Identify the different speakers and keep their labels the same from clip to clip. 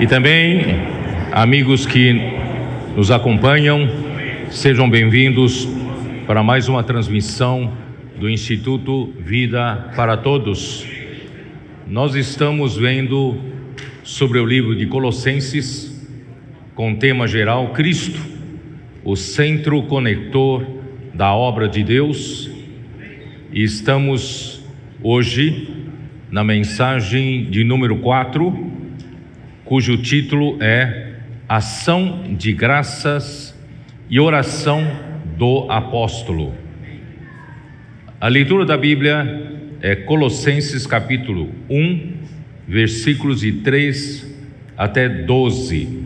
Speaker 1: E também, amigos que nos acompanham, sejam bem-vindos para mais uma transmissão do Instituto Vida para Todos. Nós estamos vendo sobre o livro de Colossenses, com o tema geral, Cristo, o centro conector da obra de Deus, e estamos hoje na mensagem de número 4, cujo título é Ação de Graças e Oração do Apóstolo. A leitura da Bíblia é Colossenses capítulo 1, versículos de 3 até 12.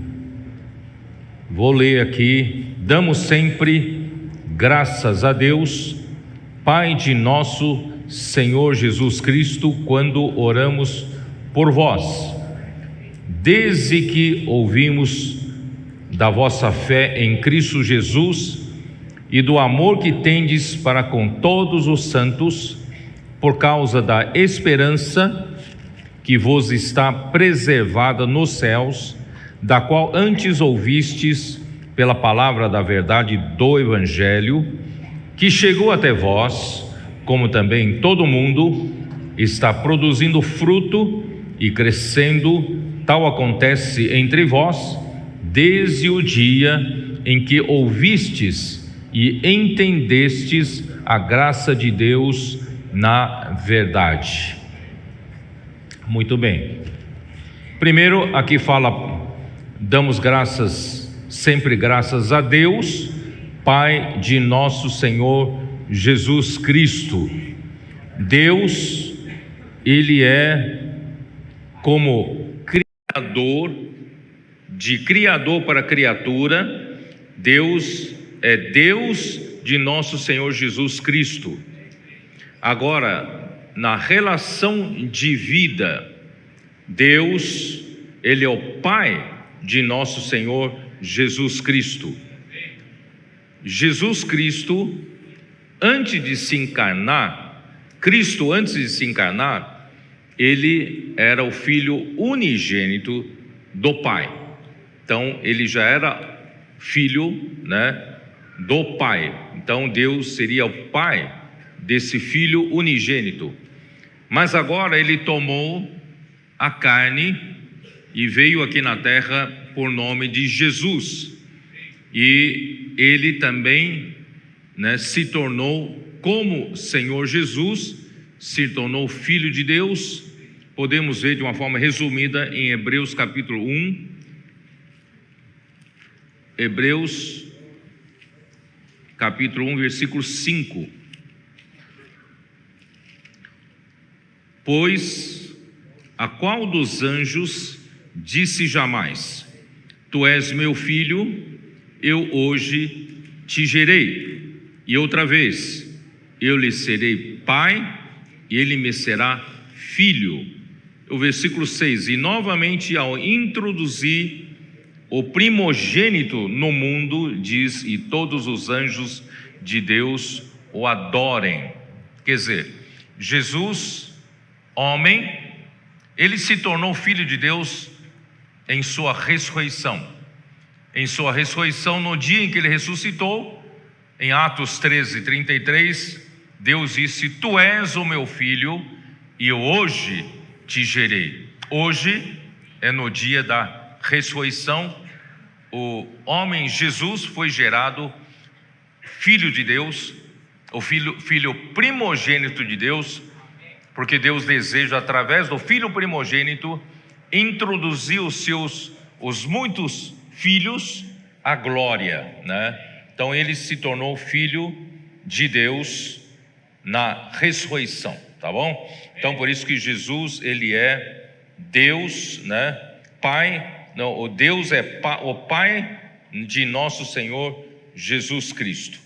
Speaker 1: Vou ler aqui. Damos sempre graças a Deus, Pai de nosso Senhor Jesus Cristo, quando oramos por vós, desde que ouvimos da vossa fé em Cristo Jesus e do amor que tendes para com todos os santos, por causa da esperança que vos está preservada nos céus, da qual antes ouvistes pela palavra da verdade do Evangelho, que chegou até vós, como também todo mundo está produzindo fruto e crescendo. Tal acontece entre vós, desde o dia em que ouvistes e entendestes a graça de Deus na verdade. Muito bem. Primeiro, aqui fala, damos sempre graças a Deus, Pai de nosso Senhor Jesus Cristo. Deus, Ele é como de criador para criatura. Deus é Deus de nosso Senhor Jesus Cristo. Agora, na relação de vida, Deus, Ele é o Pai de nosso Senhor Jesus Cristo. Jesus Cristo, antes de se encarnar, Ele era o Filho unigênito do Pai. Então, Ele já era filho, do Pai. Então, Deus seria o Pai desse Filho unigênito. Mas agora Ele tomou a carne e veio aqui na terra por nome de Jesus. E Ele também, se tornou, como Senhor Jesus, se tornou Filho de Deus. Podemos ver de uma forma resumida em Hebreus capítulo 1. Hebreus capítulo 1, versículo 5. Pois a qual dos anjos disse jamais: Tu és meu filho, eu hoje te gerei. E outra vez, eu lhe serei pai, e ele me será filho. O versículo 6, e novamente ao introduzir o primogênito no mundo, diz, e todos os anjos de Deus o adorem. Quer dizer, Jesus, homem, ele se tornou filho de Deus em sua ressurreição. Em sua ressurreição, no dia em que ele ressuscitou, em Atos 13:33, Deus disse: Tu és o meu filho, e eu hoje te gerei. Hoje é no dia da ressurreição. O homem Jesus foi gerado filho de Deus, o filho primogênito de Deus, porque Deus deseja, através do filho primogênito, introduzir os muitos filhos à glória, Então ele se tornou filho de Deus na ressurreição, tá bom? Então por isso que Jesus, ele é Deus, Pai. Não, o Deus é o Pai de nosso Senhor Jesus Cristo.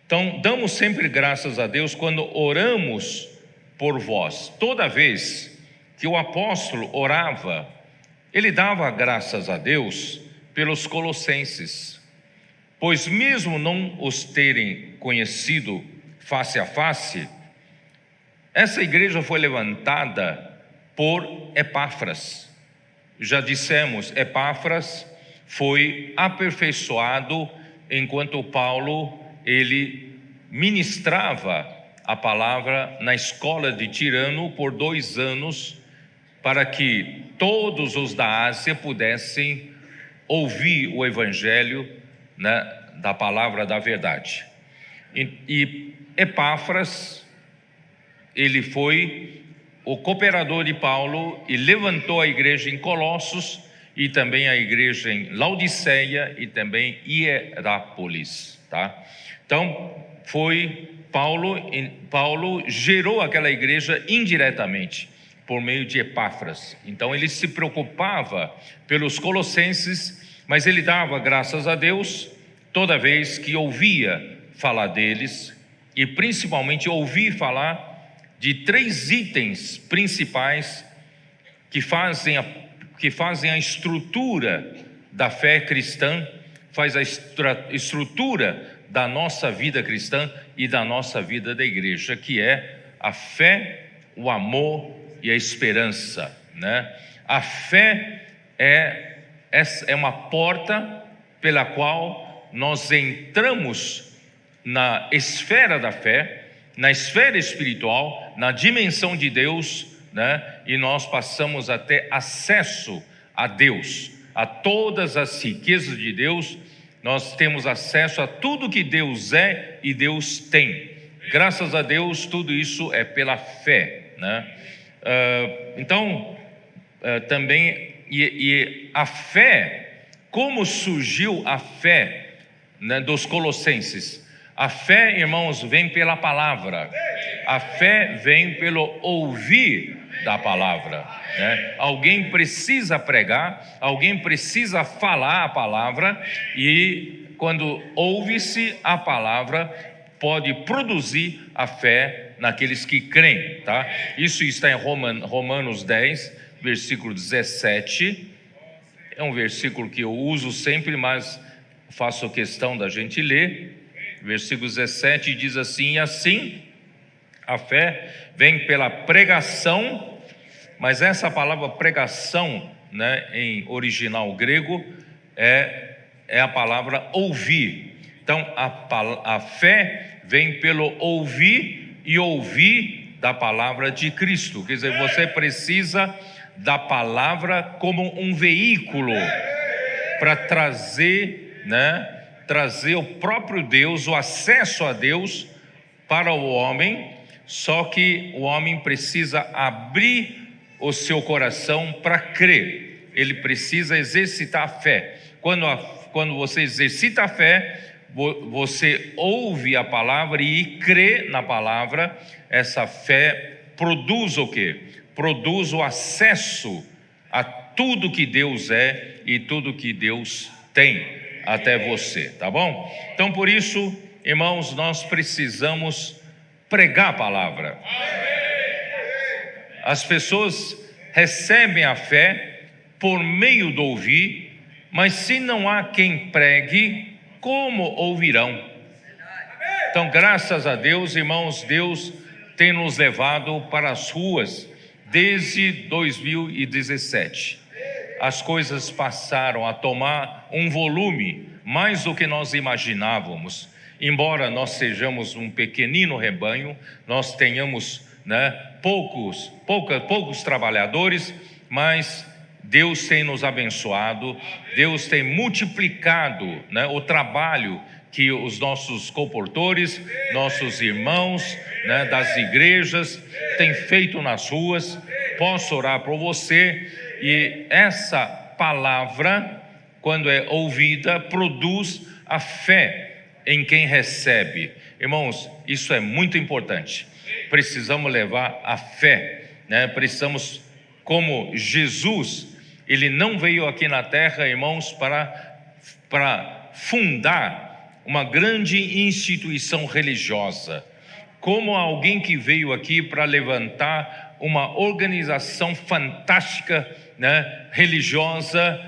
Speaker 1: Então damos sempre graças a Deus quando oramos por vós. Toda vez que o apóstolo orava, ele dava graças a Deus pelos colossenses, pois mesmo não os terem conhecido face a face, essa igreja foi levantada por Epáfras. já dissemos, Epáfras foi aperfeiçoado enquanto Paulo, ele ministrava a palavra na escola de Tirano por 2 anos, para que todos os da Ásia pudessem ouvir o evangelho, né, da palavra da verdade. E Epáfras, ele foi o cooperador de Paulo e levantou a igreja em Colossos e também a igreja em Laodiceia e também Hierápolis, tá? Então, Paulo gerou aquela igreja indiretamente, por meio de Epáfras. Então, ele se preocupava pelos colossenses, mas ele dava graças a Deus toda vez que ouvia falar deles, e principalmente ouvir falar de 3 itens principais que fazem a estrutura da fé cristã, faz a estrutura da nossa vida cristã e da nossa vida da igreja, que é a fé, o amor e a esperança, né? A fé é uma porta pela qual nós entramos na esfera da fé, na esfera espiritual, na dimensão de Deus, né? E nós passamos a ter acesso a Deus, a todas as riquezas de Deus. Nós temos acesso a tudo que Deus é e Deus tem. Graças a Deus, tudo isso é pela fé, né? Também a fé, como surgiu a fé, né, dos colossenses? A fé, irmãos, vem pela palavra. A fé vem pelo ouvir da palavra, né? Alguém precisa pregar, alguém precisa falar a palavra, e quando ouve-se a palavra, pode produzir a fé naqueles que creem, tá? Isso está em Romanos 10, versículo 17. É um versículo que eu uso sempre, mas faço questão da gente ler. Versículo 17 diz assim: e assim a fé vem pela pregação, mas essa palavra pregação, né, em original grego, é a palavra ouvir. Então a fé vem pelo ouvir, e ouvir da palavra de Cristo. Quer dizer, você precisa da palavra como um veículo para trazer, né, trazer o próprio Deus, o acesso a Deus para o homem. Só que o homem precisa abrir o seu coração para crer. Ele precisa exercitar a fé. Quando você exercita a fé, você ouve a palavra e crê na palavra. Essa fé produz o quê? Produz o acesso a tudo que Deus é e tudo que Deus tem até você, tá bom? Então, por isso, irmãos, nós precisamos pregar a palavra. As pessoas recebem a fé por meio do ouvir, mas se não há quem pregue, como ouvirão? Então, graças a Deus, irmãos, Deus tem nos levado para as ruas desde 2017. As coisas passaram a tomar um volume mais do que nós imaginávamos. Embora nós sejamos um pequenino rebanho, nós tenhamos, né, poucos trabalhadores, mas Deus tem nos abençoado, Deus tem multiplicado, né, o trabalho que os nossos comportores, nossos irmãos, né, das igrejas têm feito nas ruas. Posso orar por você, e essa palavra, quando é ouvida, produz a fé em quem recebe. Irmãos, isso é muito importante. Precisamos levar a fé, né? Precisamos, como Jesus, ele não veio aqui na terra, irmãos, para fundar uma grande instituição religiosa, como alguém que veio aqui para levantar uma organização fantástica, né, religiosa.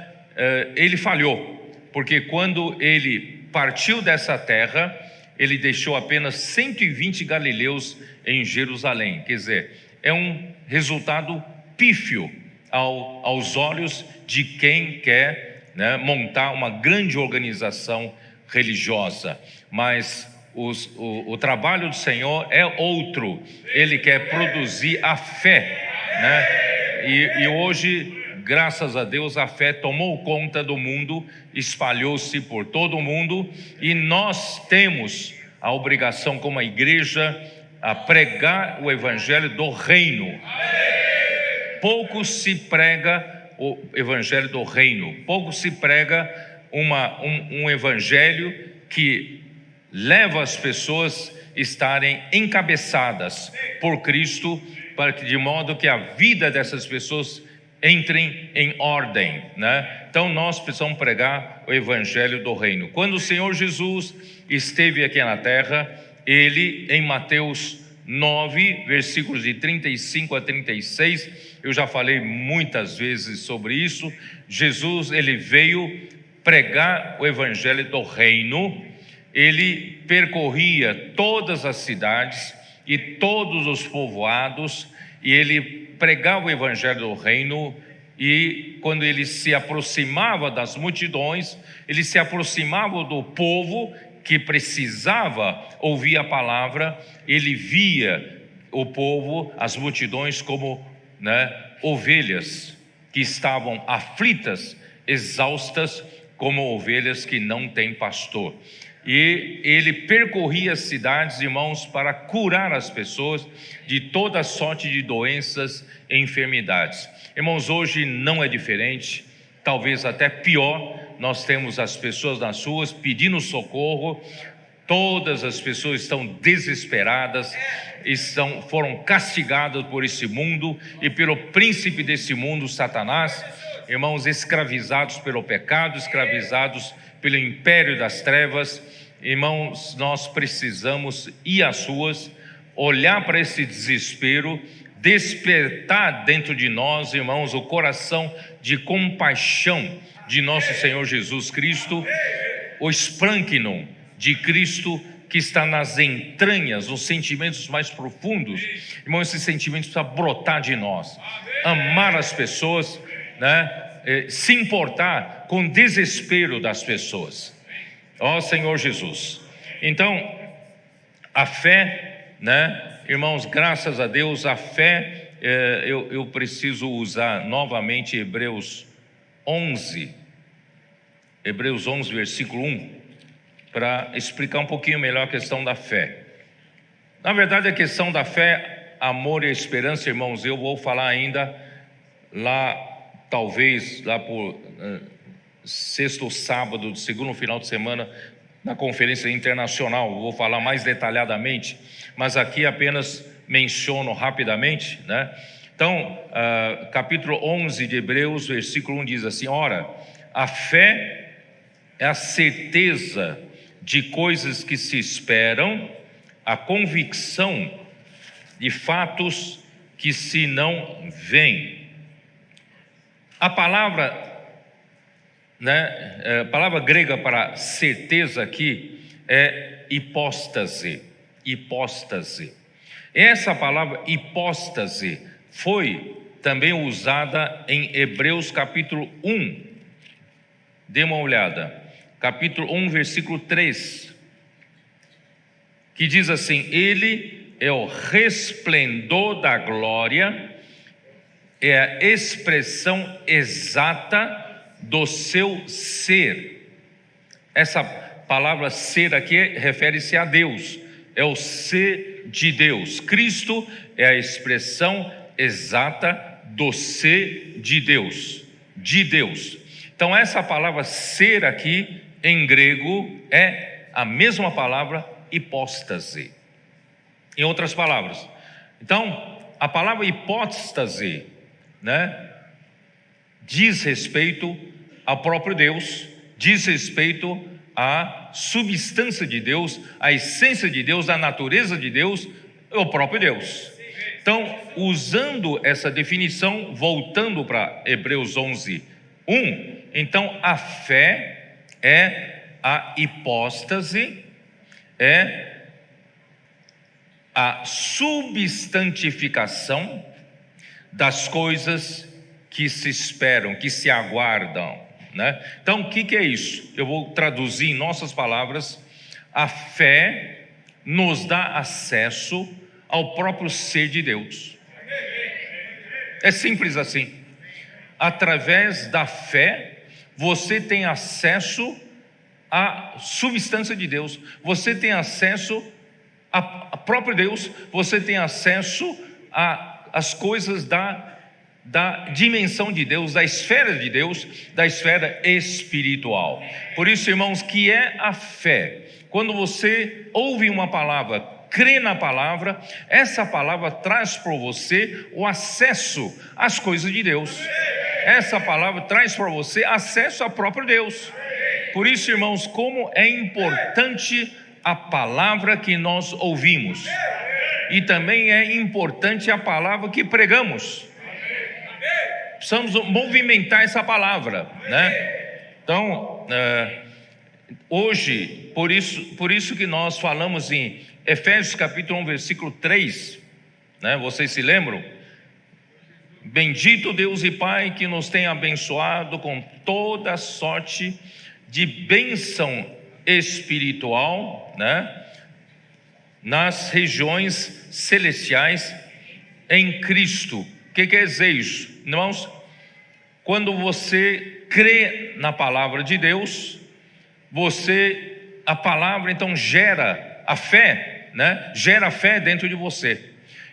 Speaker 1: Ele falhou, porque quando ele partiu dessa terra, ele deixou apenas 120 galileus em Jerusalém. Quer dizer, é um resultado pífio, aos olhos de quem quer, né, montar uma grande organização religiosa. Mas o trabalho do Senhor é outro. Ele quer produzir a fé, né? E hoje, graças a Deus, a fé tomou conta do mundo, espalhou-se por todo o mundo, e nós temos a obrigação como a igreja a pregar o evangelho do reino. Pouco se prega o evangelho do reino, pouco se prega um evangelho que leva as pessoas a estarem encabeçadas por Cristo, de modo que a vida dessas pessoas entrem em ordem, né? Então nós precisamos pregar o evangelho do reino. Quando o Senhor Jesus esteve aqui na terra, ele, em Mateus 9, versículos de 35 a 36, eu já falei muitas vezes sobre isso. Jesus, ele veio pregar o evangelho do reino. Ele percorria todas as cidades e todos os povoados, e ele pregava o evangelho do reino. E quando ele se aproximava das multidões, ele se aproximava do povo que precisava ouvir a palavra. Ele via o povo, as multidões, como, né, ovelhas que estavam aflitas, exaustas, como ovelhas que não têm pastor. E ele percorria as cidades, irmãos, para curar as pessoas de toda sorte de doenças e enfermidades. Irmãos, hoje não é diferente, talvez até pior. Nós temos as pessoas nas ruas pedindo socorro. Todas as pessoas estão desesperadas, foram castigadas por esse mundo e pelo príncipe desse mundo, Satanás. Irmãos, escravizados pelo pecado, escravizados pelo império das trevas. Irmãos, nós precisamos ir às ruas, olhar para esse desespero, despertar dentro de nós, irmãos, o coração de compaixão de nosso Senhor Jesus Cristo, o esplâncnon de Cristo que está nas entranhas, nos sentimentos mais profundos. Irmãos, esses sentimentos precisam brotar de nós. Amar as pessoas, né? Se importar com o desespero das pessoas. Ó Senhor Jesus. Então, a fé, né, irmãos, graças a Deus, a fé, eu preciso usar novamente Hebreus 11, versículo 1, para explicar um pouquinho melhor a questão da fé. Na verdade, a questão da fé, amor e esperança, irmãos, eu vou falar ainda lá, talvez lá por sexto ou sábado do segundo final de semana, na conferência internacional, vou falar mais detalhadamente, mas aqui apenas menciono rapidamente, né? Então, capítulo 11 de Hebreus, versículo 1 diz assim: ora, a fé é a certeza de coisas que se esperam, a convicção de fatos que se não veem. A palavra, né, a palavra grega para certeza aqui é hipóstase. Essa palavra hipóstase foi também usada em Hebreus capítulo 1. Dê uma olhada, capítulo 1, versículo 3, que diz assim: ele é o resplendor da glória, é a expressão exata do seu ser. Essa palavra ser aqui refere-se a Deus, é o ser de Deus. Cristo é a expressão exata do ser de Deus, Então essa palavra ser aqui em grego é a mesma palavra hipóstase. Em outras palavras, então a palavra hipóstase, né, diz respeito ao próprio Deus, diz respeito à substância de Deus, à essência de Deus, à natureza de Deus, o próprio Deus. Então, usando essa definição, voltando para Hebreus 11, 1, então a fé é a hipóstase, é a substantificação das coisas que se esperam, que se aguardam, né? Então, o que é isso? Eu vou traduzir em nossas palavras. A fé nos dá acesso ao próprio ser de Deus. É simples assim. Através da fé, você tem acesso à substância de Deus, você tem acesso a próprio Deus, você tem acesso às coisas da dimensão de Deus, da esfera de Deus, da esfera espiritual. Por isso, irmãos, que é a fé? Quando você ouve uma palavra, crê na palavra, essa palavra traz para você o acesso às coisas de Deus. Essa palavra traz para você acesso ao próprio Deus. Por isso, irmãos, como é importante a palavra que nós ouvimos, e também é importante a palavra que pregamos. Precisamos movimentar essa palavra, né? Então, hoje, por isso que nós falamos em Efésios capítulo 1, versículo 3, né? Vocês se lembram? Bendito Deus e Pai que nos tem abençoado com toda sorte de bênção espiritual, né? Nas regiões celestiais em Cristo. O que quer dizer isso? Irmãos, quando você crê na palavra de Deus, a palavra então gera a fé, né? Gera fé dentro de você.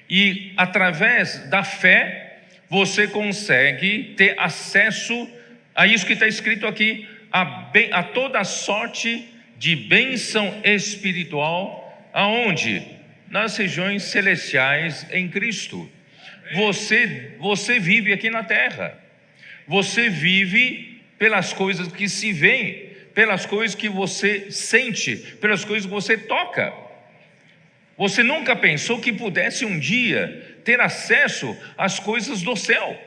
Speaker 1: E através da fé, você consegue ter acesso a isso que está escrito aqui, a toda sorte de bênção espiritual, aonde? Nas regiões celestiais em Cristo. Você vive aqui na terra, você vive pelas coisas que se veem, pelas coisas que você sente, pelas coisas que você toca. Você nunca pensou que pudesse um dia ter acesso às coisas do céu.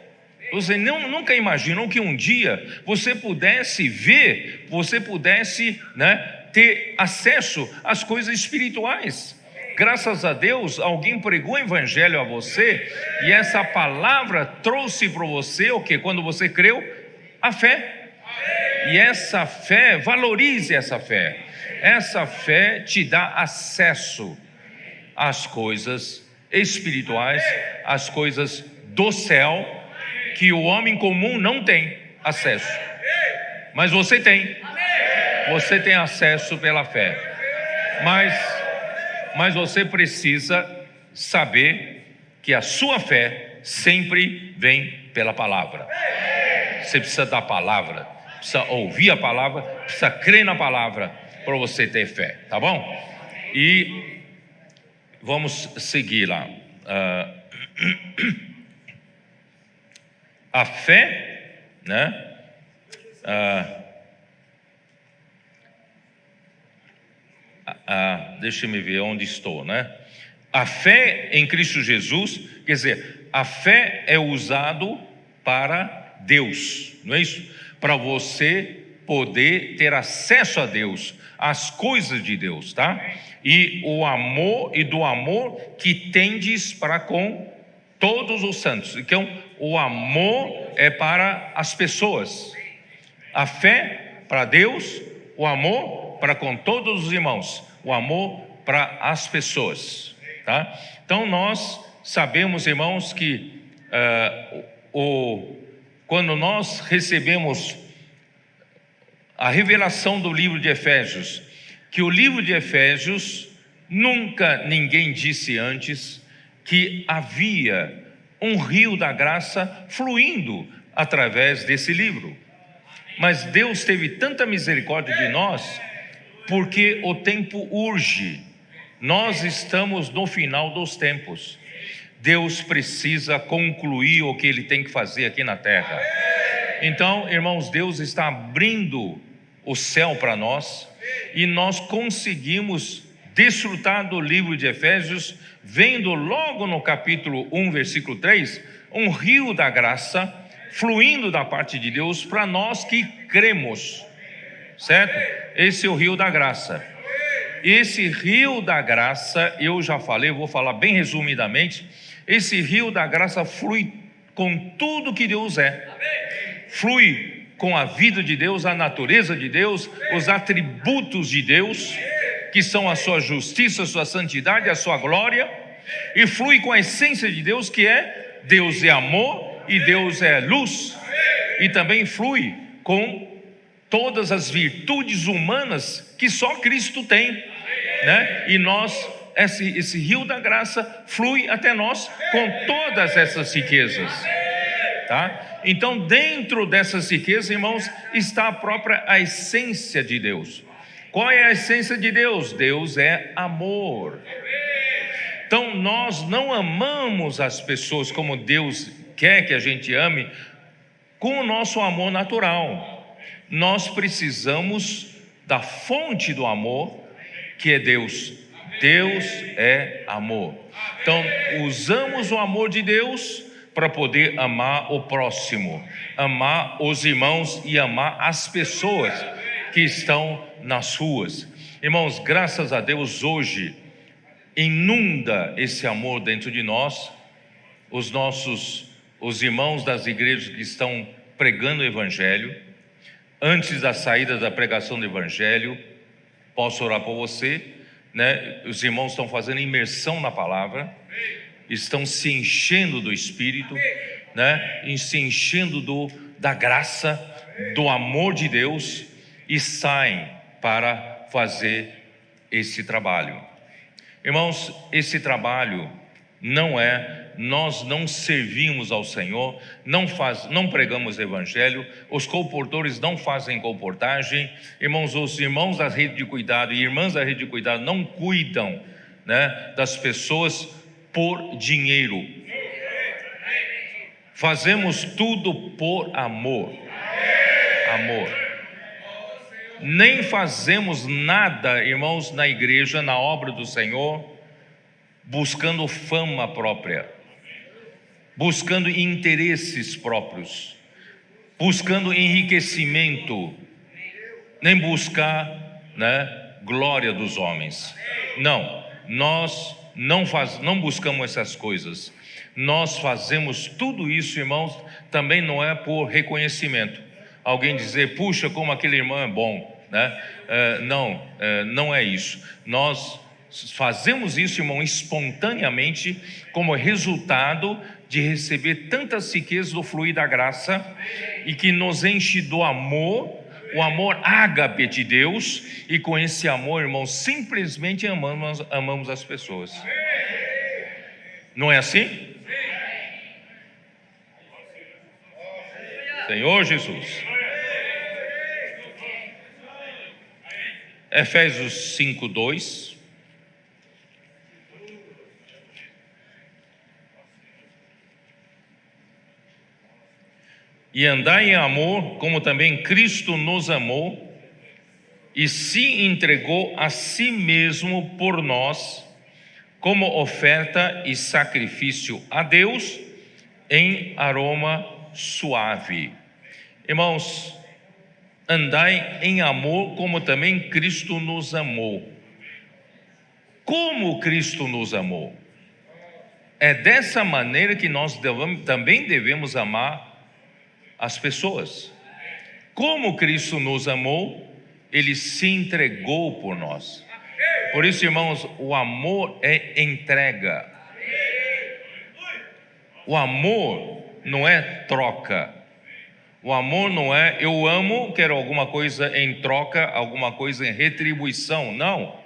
Speaker 1: Você nunca imaginou que um dia você pudesse ver, você pudesse, né, ter acesso às coisas espirituais. Graças a Deus, alguém pregou o evangelho a você, e essa palavra trouxe para você o que? Quando você creu, a fé. E essa fé, valorize essa fé. Essa fé te dá acesso às coisas espirituais, às coisas do céu, que o homem comum não tem acesso. Mas você tem. Você tem acesso pela fé. Mas você precisa saber que a sua fé sempre vem pela palavra. Você precisa da palavra, precisa ouvir a palavra, precisa crer na palavra para você ter fé, tá bom? E vamos seguir lá. A fé, né? Deixa eu ver onde estou, né? A fé em Cristo Jesus, quer dizer, a fé é usado para Deus, não é isso? Para você poder ter acesso a Deus, às coisas de Deus, tá? E o amor, e do amor que tendes para com todos os santos. Então, o amor é para as pessoas, a fé para Deus, o amor para com todos os irmãos, o amor para as pessoas, tá? Então nós sabemos, irmãos, que quando nós recebemos a revelação do livro de Efésios, que o livro de Efésios, nunca ninguém disse antes que havia um rio da graça fluindo através desse livro. Mas Deus teve tanta misericórdia de nós, porque o tempo urge. Nós estamos no final dos tempos. Deus precisa concluir o que Ele tem que fazer aqui na terra. Então, irmãos, Deus está abrindo o céu para nós, e nós conseguimos desfrutar do livro de Efésios, vendo logo no capítulo 1, versículo 3, um rio da graça fluindo da parte de Deus para nós que cremos, certo? Esse é o rio da graça. Esse rio da graça, eu já falei, vou falar bem resumidamente. Esse rio da graça flui com tudo que Deus é. Flui com a vida de Deus, a natureza de Deus, os atributos de Deus, que são a sua justiça, a sua santidade, a sua glória, e flui com a essência de Deus, que é Deus é amor e Deus é luz, e também flui com todas as virtudes humanas que só Cristo tem, né? E nós, esse rio da graça flui até nós com todas essas riquezas, tá? Então, dentro dessas riquezas, irmãos, está a essência de Deus. Qual é a essência de Deus? Deus é amor. Então, nós não amamos as pessoas como Deus quer que a gente ame, com o nosso amor natural. Nós precisamos da fonte do amor, que é Deus. Deus é amor. Então, usamos o amor de Deus para poder amar o próximo, amar os irmãos e amar as pessoas que estão nas ruas. Irmãos, graças a Deus, hoje inunda esse amor dentro de nós. Os irmãos das igrejas que estão pregando o evangelho, antes da saída da pregação do evangelho, posso orar por você, né? Os irmãos estão fazendo imersão na palavra, estão se enchendo do Espírito, né? E se enchendo da graça, do amor de Deus, e saem para fazer esse trabalho. Irmãos, esse trabalho nós não servimos ao Senhor, não pregamos evangelho, os colportores não fazem colportagem, irmãos, os irmãos da rede de cuidado e irmãs da rede de cuidado não cuidam, né, das pessoas por dinheiro. Fazemos tudo por amor. Nem fazemos nada, irmãos, na igreja, na obra do Senhor, buscando fama própria, buscando interesses próprios, buscando enriquecimento, nem buscar, né, glória dos homens. Não, nós não buscamos essas coisas. Nós fazemos tudo isso, irmãos, também não é por reconhecimento. Alguém dizer, puxa, como aquele irmão é bom, né? Não é isso. Nós fazemos isso, irmão, espontaneamente, como resultado de receber tantas riquezas do fluir da graça, e que nos enche do amor, o amor ágape de Deus, e com esse amor, irmão, simplesmente amamos as pessoas. Não é assim? Senhor Jesus. Efésios 5:2. E andai em amor, como também Cristo nos amou e se entregou a si mesmo por nós, como oferta e sacrifício a Deus em aroma suave. Irmãos, andai em amor, como também Cristo nos amou. Como Cristo nos amou? É dessa maneira que nós também devemos amar as pessoas. Como Cristo nos amou, Ele se entregou por nós. Por isso, irmãos, o amor é entrega. O amor não é troca. O amor não é eu amo, quero alguma coisa em troca, alguma coisa em retribuição. Não.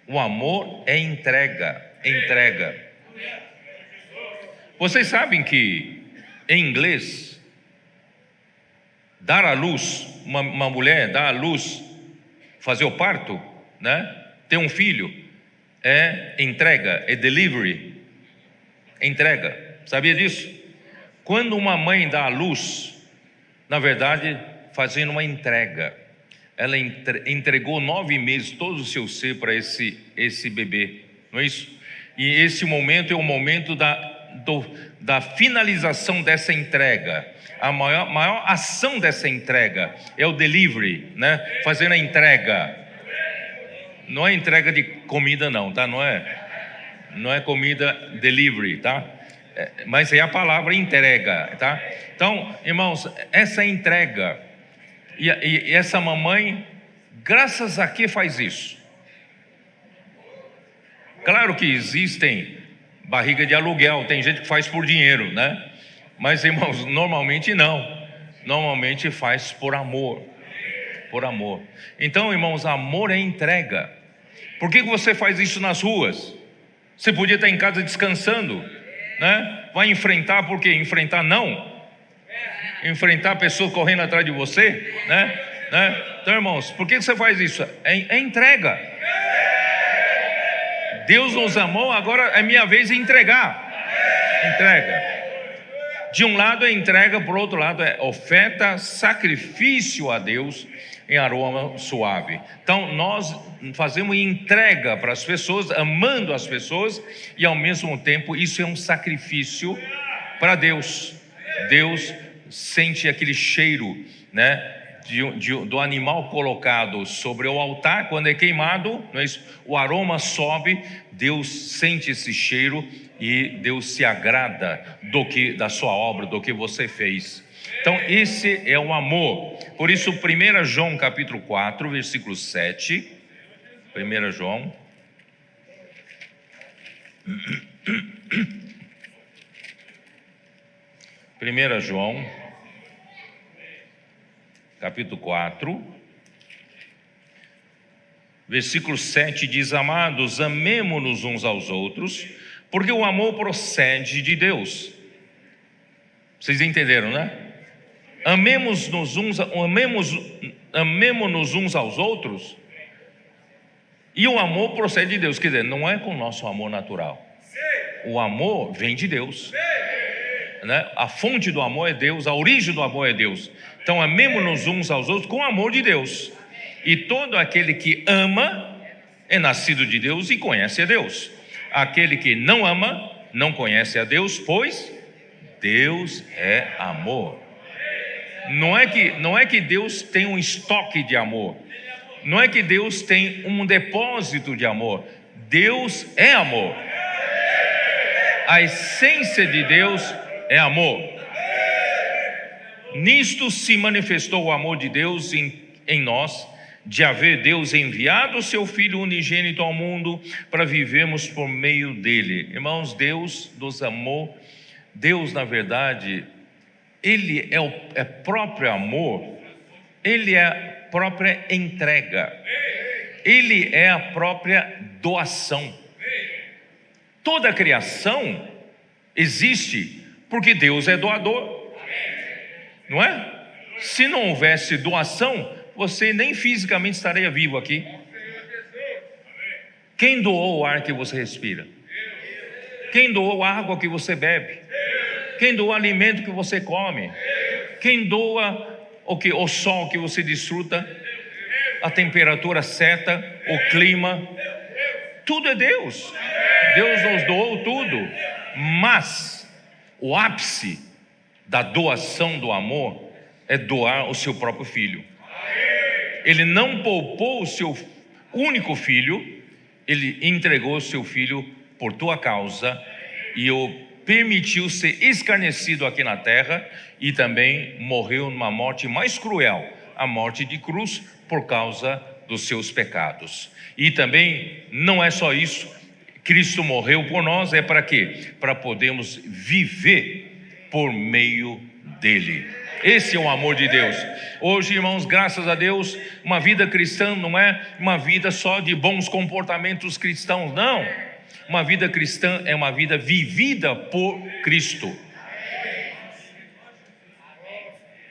Speaker 1: O amor é entrega. Vocês sabem que em inglês, dar à luz, uma mulher dar à luz, fazer o parto, né? Ter um filho, é entrega, é delivery, entrega. Sabia disso? Quando uma mãe dá à luz, na verdade, fazendo uma entrega, ela entregou 9 meses, todo o seu ser para esse bebê, não é isso? E esse momento é o momento da finalização dessa entrega. A maior ação dessa entrega é o delivery, né? Fazendo a entrega. Não é entrega de comida não, tá? Não é comida delivery, tá? mas é a palavra entrega, tá? Então, irmãos, essa entrega, e essa mamãe, graças a que faz isso? Claro que existem barriga de aluguel, tem gente que faz por dinheiro, né? Mas, irmãos, normalmente não. Normalmente faz por amor. Por amor. Então, irmãos, amor é entrega. Por que você faz isso nas ruas? Você podia estar em casa descansando, né? Vai enfrentar, por quê? Enfrentar não. Enfrentar pessoas correndo atrás de você, né? Então, irmãos, por que você faz isso? É entrega. Deus nos amou, agora é minha vez de entregar. Entrega. De um lado é entrega, por outro lado é oferta, sacrifício a Deus em aroma suave. Então nós fazemos entrega para as pessoas, amando as pessoas, e ao mesmo tempo isso é um sacrifício para Deus. Deus sente aquele cheiro, né, do animal colocado sobre o altar. Quando é queimado, não é isso? O aroma sobe, Deus sente esse cheiro e Deus se agrada da sua obra, do que você fez. Então esse é o amor. Por isso 1 João capítulo 4 versículo 7, 1 João capítulo 4 versículo 7 diz: amados, amemo-nos uns aos outros, porque o amor procede de Deus. Vocês entenderam, né? Amemo-nos uns aos outros, e o amor procede de Deus. Quer dizer, não é com o nosso amor natural. O amor vem de Deus, né? A fonte do amor é Deus, a origem do amor é Deus. Então amemo-nos uns aos outros com o amor de Deus. E todo aquele que ama é nascido de Deus e conhece a Deus. Aquele que não ama não conhece a Deus, pois Deus é amor. Não é que Deus tem um estoque de amor. Não é que Deus tem um depósito de amor. Deus é amor. A essência de Deus é amor. Nisto se manifestou o amor de Deus em nós, de haver Deus enviado o seu Filho unigênito ao mundo para vivermos por meio dele. Irmãos, Deus nos amou. Deus, na verdade, Ele é próprio amor. Ele é a própria entrega. Ele é a própria doação. Toda a criação existe porque Deus é doador, não é? Se não houvesse doação, você nem fisicamente estaria vivo aqui. Quem doou o ar que você respira? Quem doou a água que você bebe? Quem doa o alimento que você come? Quem doa o sol que você desfruta? A temperatura certa, o clima? Tudo é Deus. Deus nos doou tudo. Mas o ápice da doação do amor é doar o seu próprio filho. Ele não poupou o seu único filho, ele entregou o seu filho por tua causa e o permitiu ser escarnecido aqui na terra, e também morreu numa morte mais cruel, a morte de cruz, por causa dos seus pecados. E também não é só isso, Cristo morreu por nós, é para quê? Para podermos viver por meio dele. Esse é o amor de Deus. Hoje, irmãos, graças a Deus, uma vida cristã não é uma vida só de bons comportamentos cristãos, não. Uma vida cristã é uma vida vivida por Cristo.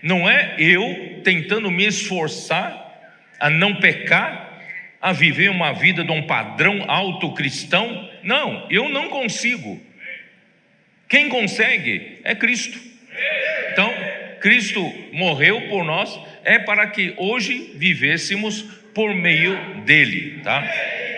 Speaker 1: Não é eu tentando me esforçar a não pecar, a viver uma vida de um padrão autocristão. Não, eu não consigo. Quem consegue é Cristo. Então, Cristo morreu por nós, é para que hoje vivêssemos por meio dele, tá?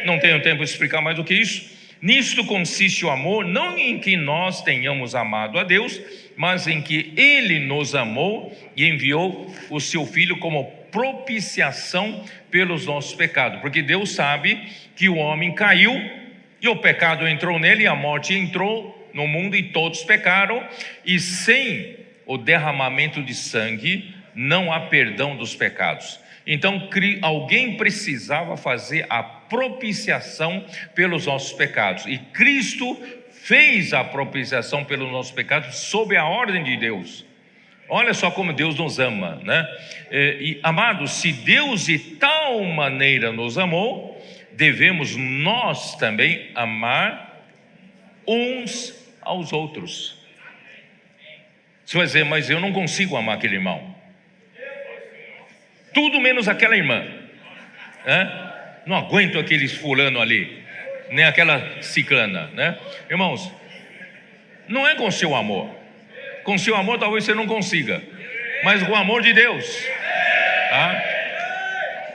Speaker 1: Não tenho tempo de explicar mais do que isso. Nisto consiste o amor, não em que nós tenhamos amado a Deus, mas em que Ele nos amou e enviou o seu Filho como propiciação pelos nossos pecados. Porque Deus sabe que o homem caiu e o pecado entrou nele e a morte entrou no mundo e todos pecaram, e sem o derramamento de sangue não há perdão dos pecados. Então alguém precisava fazer a propiciação pelos nossos pecados, e Cristo fez a propiciação pelos nossos pecados sob a ordem de Deus. Olha só como Deus nos ama, né? E amados, se Deus de tal maneira nos amou, devemos nós também amar uns aos outros. Você vai dizer, mas eu não consigo amar aquele irmão. Tudo menos aquela irmã, né? Não aguento aquele fulano ali, nem aquela ciclana, né? Irmãos, não é com seu amor. Com seu amor talvez você não consiga, mas com o amor de Deus, tá?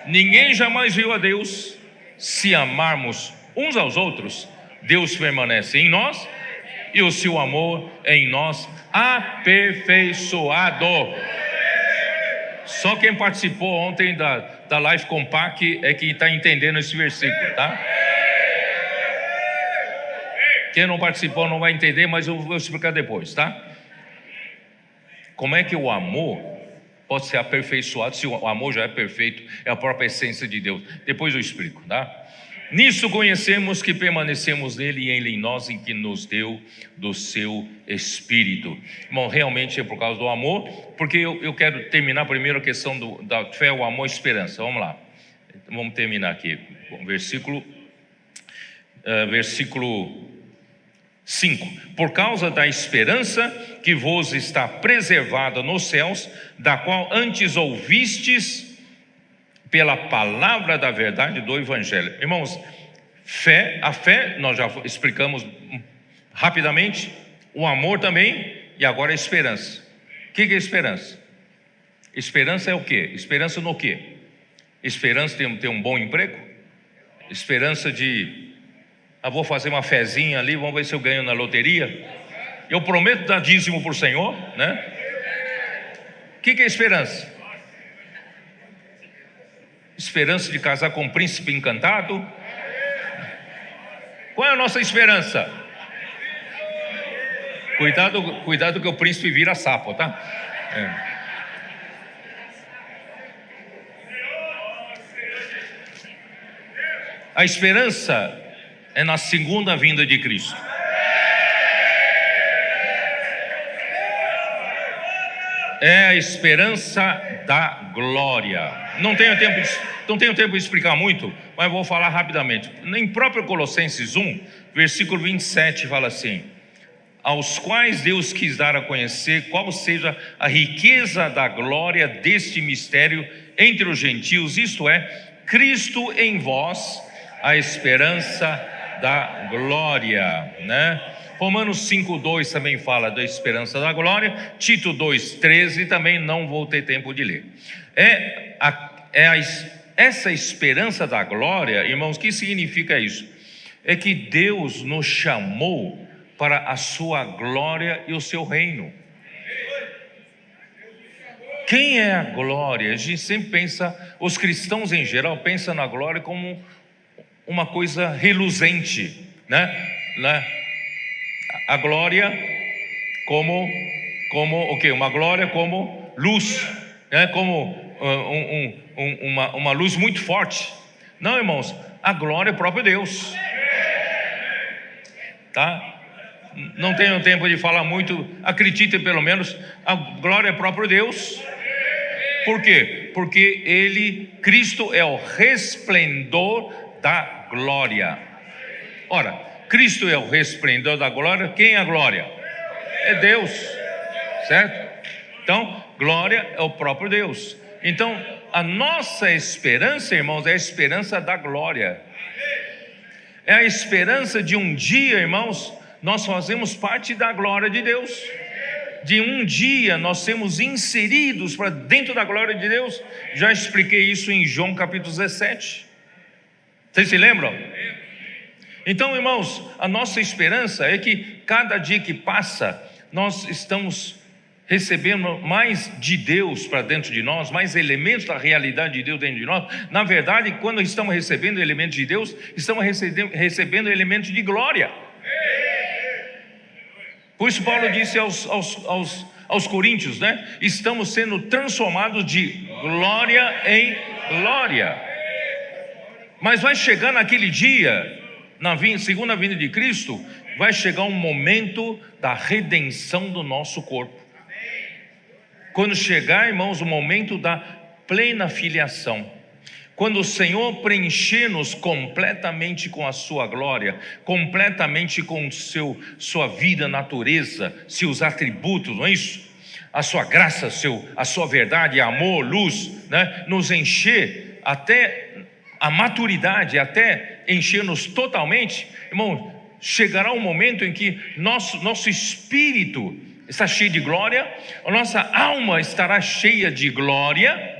Speaker 1: Ninguém jamais viu a Deus. Se amarmos uns aos outros, Deus permanece em nós e o seu amor é em nós aperfeiçoado. Só quem participou ontem da Life Compact é que está entendendo esse versículo, tá? Quem não participou não vai entender, mas eu vou explicar depois, tá? Como é que o amor pode ser aperfeiçoado, se o amor já é perfeito, é a própria essência de Deus. Depois eu explico, tá? Nisso conhecemos que permanecemos nele e ele em nós, em que nos deu do seu Espírito. Bom, realmente é por causa do amor, porque eu quero terminar primeiro a questão da fé, o amor e a esperança. Vamos lá, vamos terminar aqui, versículo 5. Por causa da esperança que vos está preservada nos céus, da qual antes ouvistes pela palavra da verdade do Evangelho. Irmãos, a fé nós já explicamos rapidamente, o amor também, e agora a esperança. O que é esperança? Esperança é o quê? Esperança no quê? Esperança de ter um bom emprego? Esperança de vou fazer uma fezinha ali, vamos ver se eu ganho na loteria. Eu prometo dar dízimo para o Senhor, né? O que é esperança? Esperança de casar com um príncipe encantado? Qual é a nossa esperança? Cuidado que o príncipe vira sapo, tá? A esperança é na segunda vinda de Cristo. É a esperança da glória. Não tenho tempo de explicar muito, mas vou falar rapidamente. Em próprio Colossenses 1, versículo 27, fala assim: aos quais Deus quis dar a conhecer qual seja a riqueza da glória deste mistério entre os gentios, isto é, Cristo em vós, a esperança da glória, né? Romanos 5:2 também fala da esperança da glória. Tito 2:13 também não vou ter tempo de ler. Essa esperança da glória, irmãos, o que significa isso? É que Deus nos chamou para a sua glória e o seu reino. Quem é a glória? A gente sempre pensa, os cristãos em geral pensam na glória como uma coisa reluzente, né? A glória como o quê? Uma glória como luz, né? Como uma luz muito forte. Não, irmãos, a glória é o próprio Deus, tá? Não tenho tempo de falar muito, acreditem pelo menos, a glória é o próprio Deus. Por quê? Porque Cristo é o resplendor da glória. Ora, Cristo é o resplendor da glória. Quem é a glória? É Deus, certo? Então, glória é o próprio Deus. Então, a nossa esperança, irmãos, é a esperança da glória. É a esperança de um dia, irmãos, nós fazemos parte da glória de Deus. De um dia nós sermos inseridos para dentro da glória de Deus. Já expliquei isso em João capítulo 17. Vocês se lembram? Então, irmãos, a nossa esperança é que cada dia que passa, nós estamos recebendo mais de Deus para dentro de nós, mais elementos da realidade de Deus dentro de nós. Na verdade, quando estamos recebendo elementos de Deus, estamos recebendo elementos de glória. Por isso Paulo disse aos coríntios, né? Estamos sendo transformados de glória em glória. Mas vai chegar naquele dia, na segunda vinda de Cristo, vai chegar um momento da redenção do nosso corpo. Quando chegar, irmãos, o momento da plena filiação, quando o Senhor preencher-nos completamente com a sua glória, completamente com sua vida, natureza, seus atributos, não é isso? A sua graça, a sua verdade, amor, luz, né? Nos encher até a maturidade, até encher-nos totalmente, irmão, chegará um momento em que nosso espírito está cheio de glória, a nossa alma estará cheia de glória,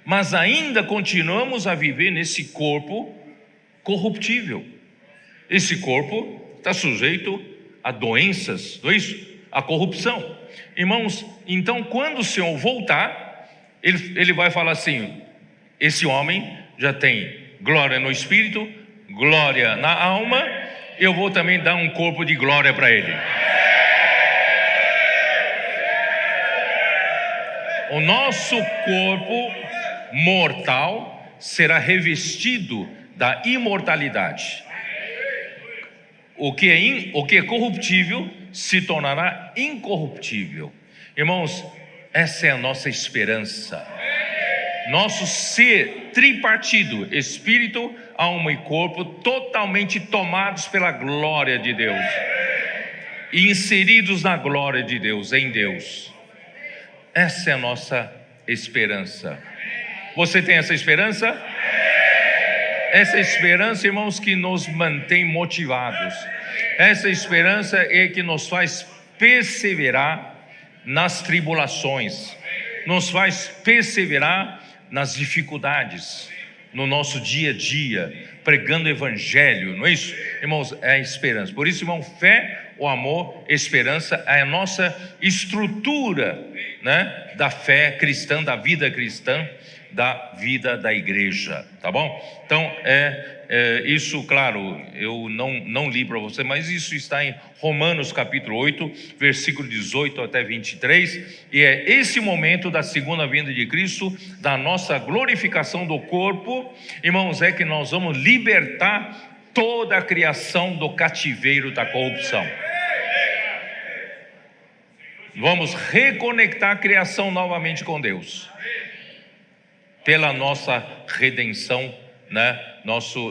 Speaker 1: mas ainda continuamos a viver nesse corpo corruptível. Esse corpo está sujeito a doenças, não é isso? A corrupção. Irmãos, então quando o Senhor voltar, ele vai falar assim: esse homem já tem glória no espírito, glória na alma, eu vou também dar um corpo de glória para ele. O nosso corpo mortal será revestido da imortalidade. O que é corruptível se tornará incorruptível. Irmãos, essa é a nossa esperança. Nosso ser tripartido, espírito, alma e corpo, totalmente tomados pela glória de Deus e inseridos na glória de Deus, em Deus. Essa é a nossa esperança. Você tem essa esperança? Essa esperança, irmãos, que nos mantém motivados. Essa esperança é que nos faz perseverar nas tribulações, nos faz perseverar nas dificuldades, no nosso dia a dia, pregando o evangelho, não é isso? Irmãos, é a esperança. Por isso, irmão, fé, o amor, esperança é a nossa estrutura, né, da fé cristã, da vida cristã, da vida da igreja, tá bom? Então, isso, claro, eu não li para você, mas isso está em Romanos capítulo 8, versículo 18 até 23, e é esse momento da segunda vinda de Cristo, da nossa glorificação do corpo, irmãos, é que nós vamos libertar toda a criação do cativeiro da corrupção. Vamos reconectar a criação novamente com Deus, pela nossa redenção, né?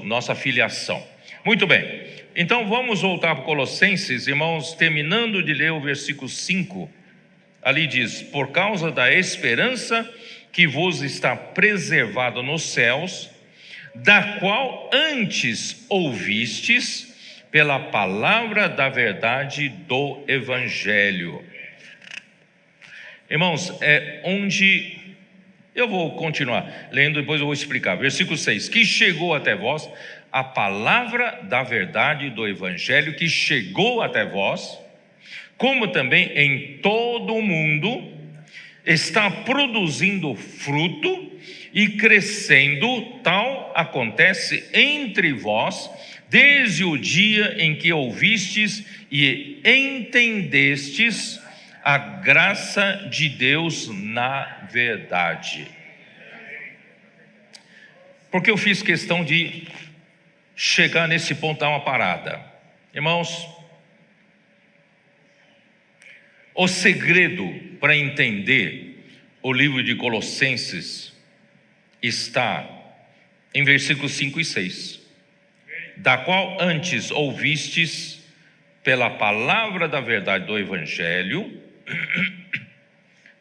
Speaker 1: Nossa filiação. Muito bem, então vamos voltar para Colossenses, irmãos, terminando de ler o versículo 5, ali diz: por causa da esperança que vos está preservada nos céus, da qual antes ouvistes pela palavra da verdade do evangelho. Irmãos, eu vou continuar lendo, depois eu vou explicar. Versículo 6: que chegou até vós a palavra da verdade do evangelho, que chegou até vós, como também em todo o mundo está produzindo fruto e crescendo, tal acontece entre vós, desde o dia em que ouvistes e entendestes a graça de Deus na verdade. Porque eu fiz questão de chegar nesse ponto, dar uma parada. Irmãos, o segredo para entender o livro de Colossenses está em versículos 5 e 6, da qual antes ouvistes pela palavra da verdade do evangelho,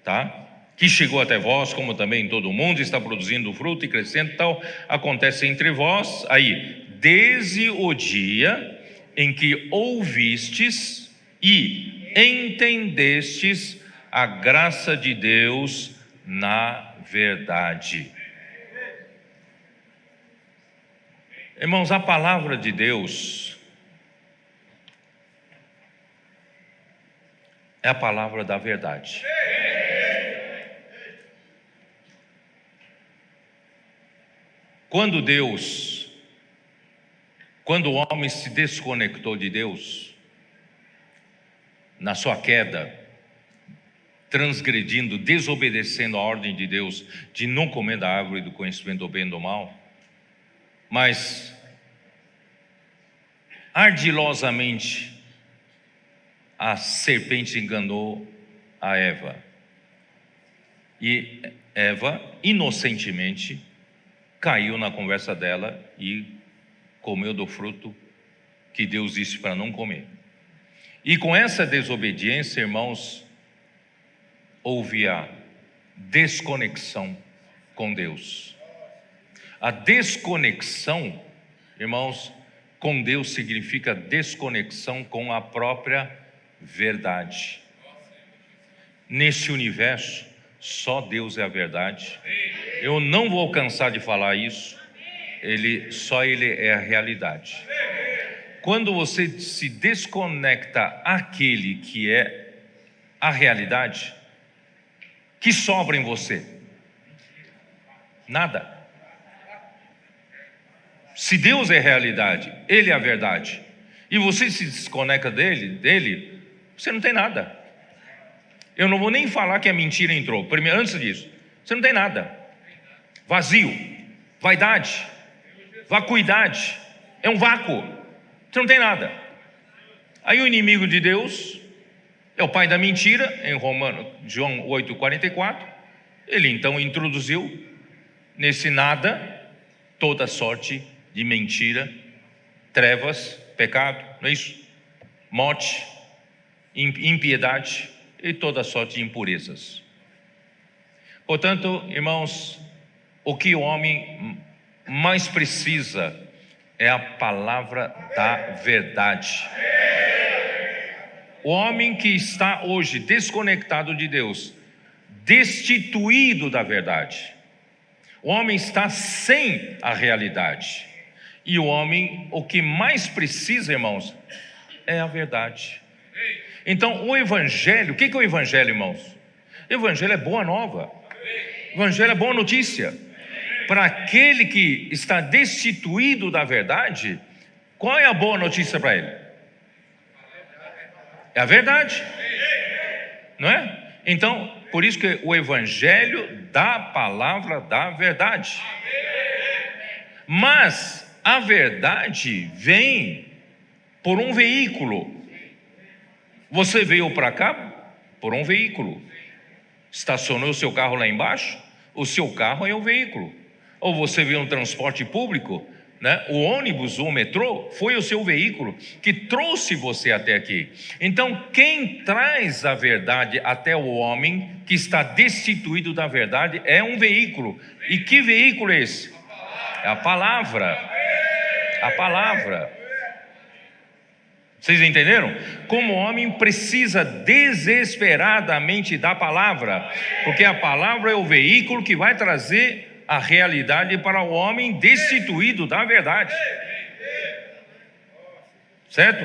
Speaker 1: tá? Que chegou até vós, como também em todo o mundo, está produzindo fruto e crescendo, tal acontece entre vós, aí, desde o dia em que ouvistes e entendestes a graça de Deus na verdade. Irmãos, a palavra de Deus é a palavra da verdade. Quando o homem se desconectou de Deus, na sua queda, transgredindo, desobedecendo a ordem de Deus de não comer da árvore do conhecimento do bem e do mal, mas ardilosamente a serpente enganou a Eva, e Eva inocentemente caiu na conversa dela e comeu do fruto que Deus disse para não comer. E com essa desobediência, irmãos, houve a desconexão com Deus. A desconexão, irmãos, com Deus significa desconexão com a própria verdade. Nesse universo, só Deus é a verdade. Eu não vou cansar de falar isso. Só Ele é a realidade. Quando você se desconecta àquele que é a realidade, que sobra em você? Nada. Se Deus é realidade, Ele é a verdade, e você se desconecta dele, você não tem nada. Eu não vou nem falar que a mentira entrou. Primeiro, antes disso, você não tem nada. Vazio, vaidade, vacuidade, é um vácuo. Você não tem nada. Aí o inimigo de Deus é o pai da mentira, em João 8,44. Ele então introduziu nesse nada toda sorte de mentira, trevas, pecado, não é isso? Morte, impiedade e toda sorte de impurezas. Portanto, irmãos, o que o homem mais precisa é a palavra da verdade. O homem que está hoje desconectado de Deus, destituído da verdade, o homem está sem a realidade. E o homem, o que mais precisa, irmãos, é a verdade. Então, o Evangelho, o que é o Evangelho, irmãos? O Evangelho é boa nova. O Evangelho é boa notícia. Para aquele que está destituído da verdade, qual é a boa notícia para ele? É a verdade, não é? Então, por isso que o Evangelho da palavra da verdade. Mas a verdade vem por um veículo. Você veio para cá por um veículo. Estacionou o seu carro lá embaixo, o seu carro é o veículo. Ou você veio no transporte público, né? O ônibus, o metrô, foi o seu veículo que trouxe você até aqui. Então, quem traz a verdade até o homem que está destituído da verdade é um veículo. E que veículo é esse? É a palavra. A palavra. Vocês entenderam? Como o homem precisa desesperadamente da palavra, porque a palavra é o veículo que vai trazer a realidade para o homem destituído da verdade. Certo?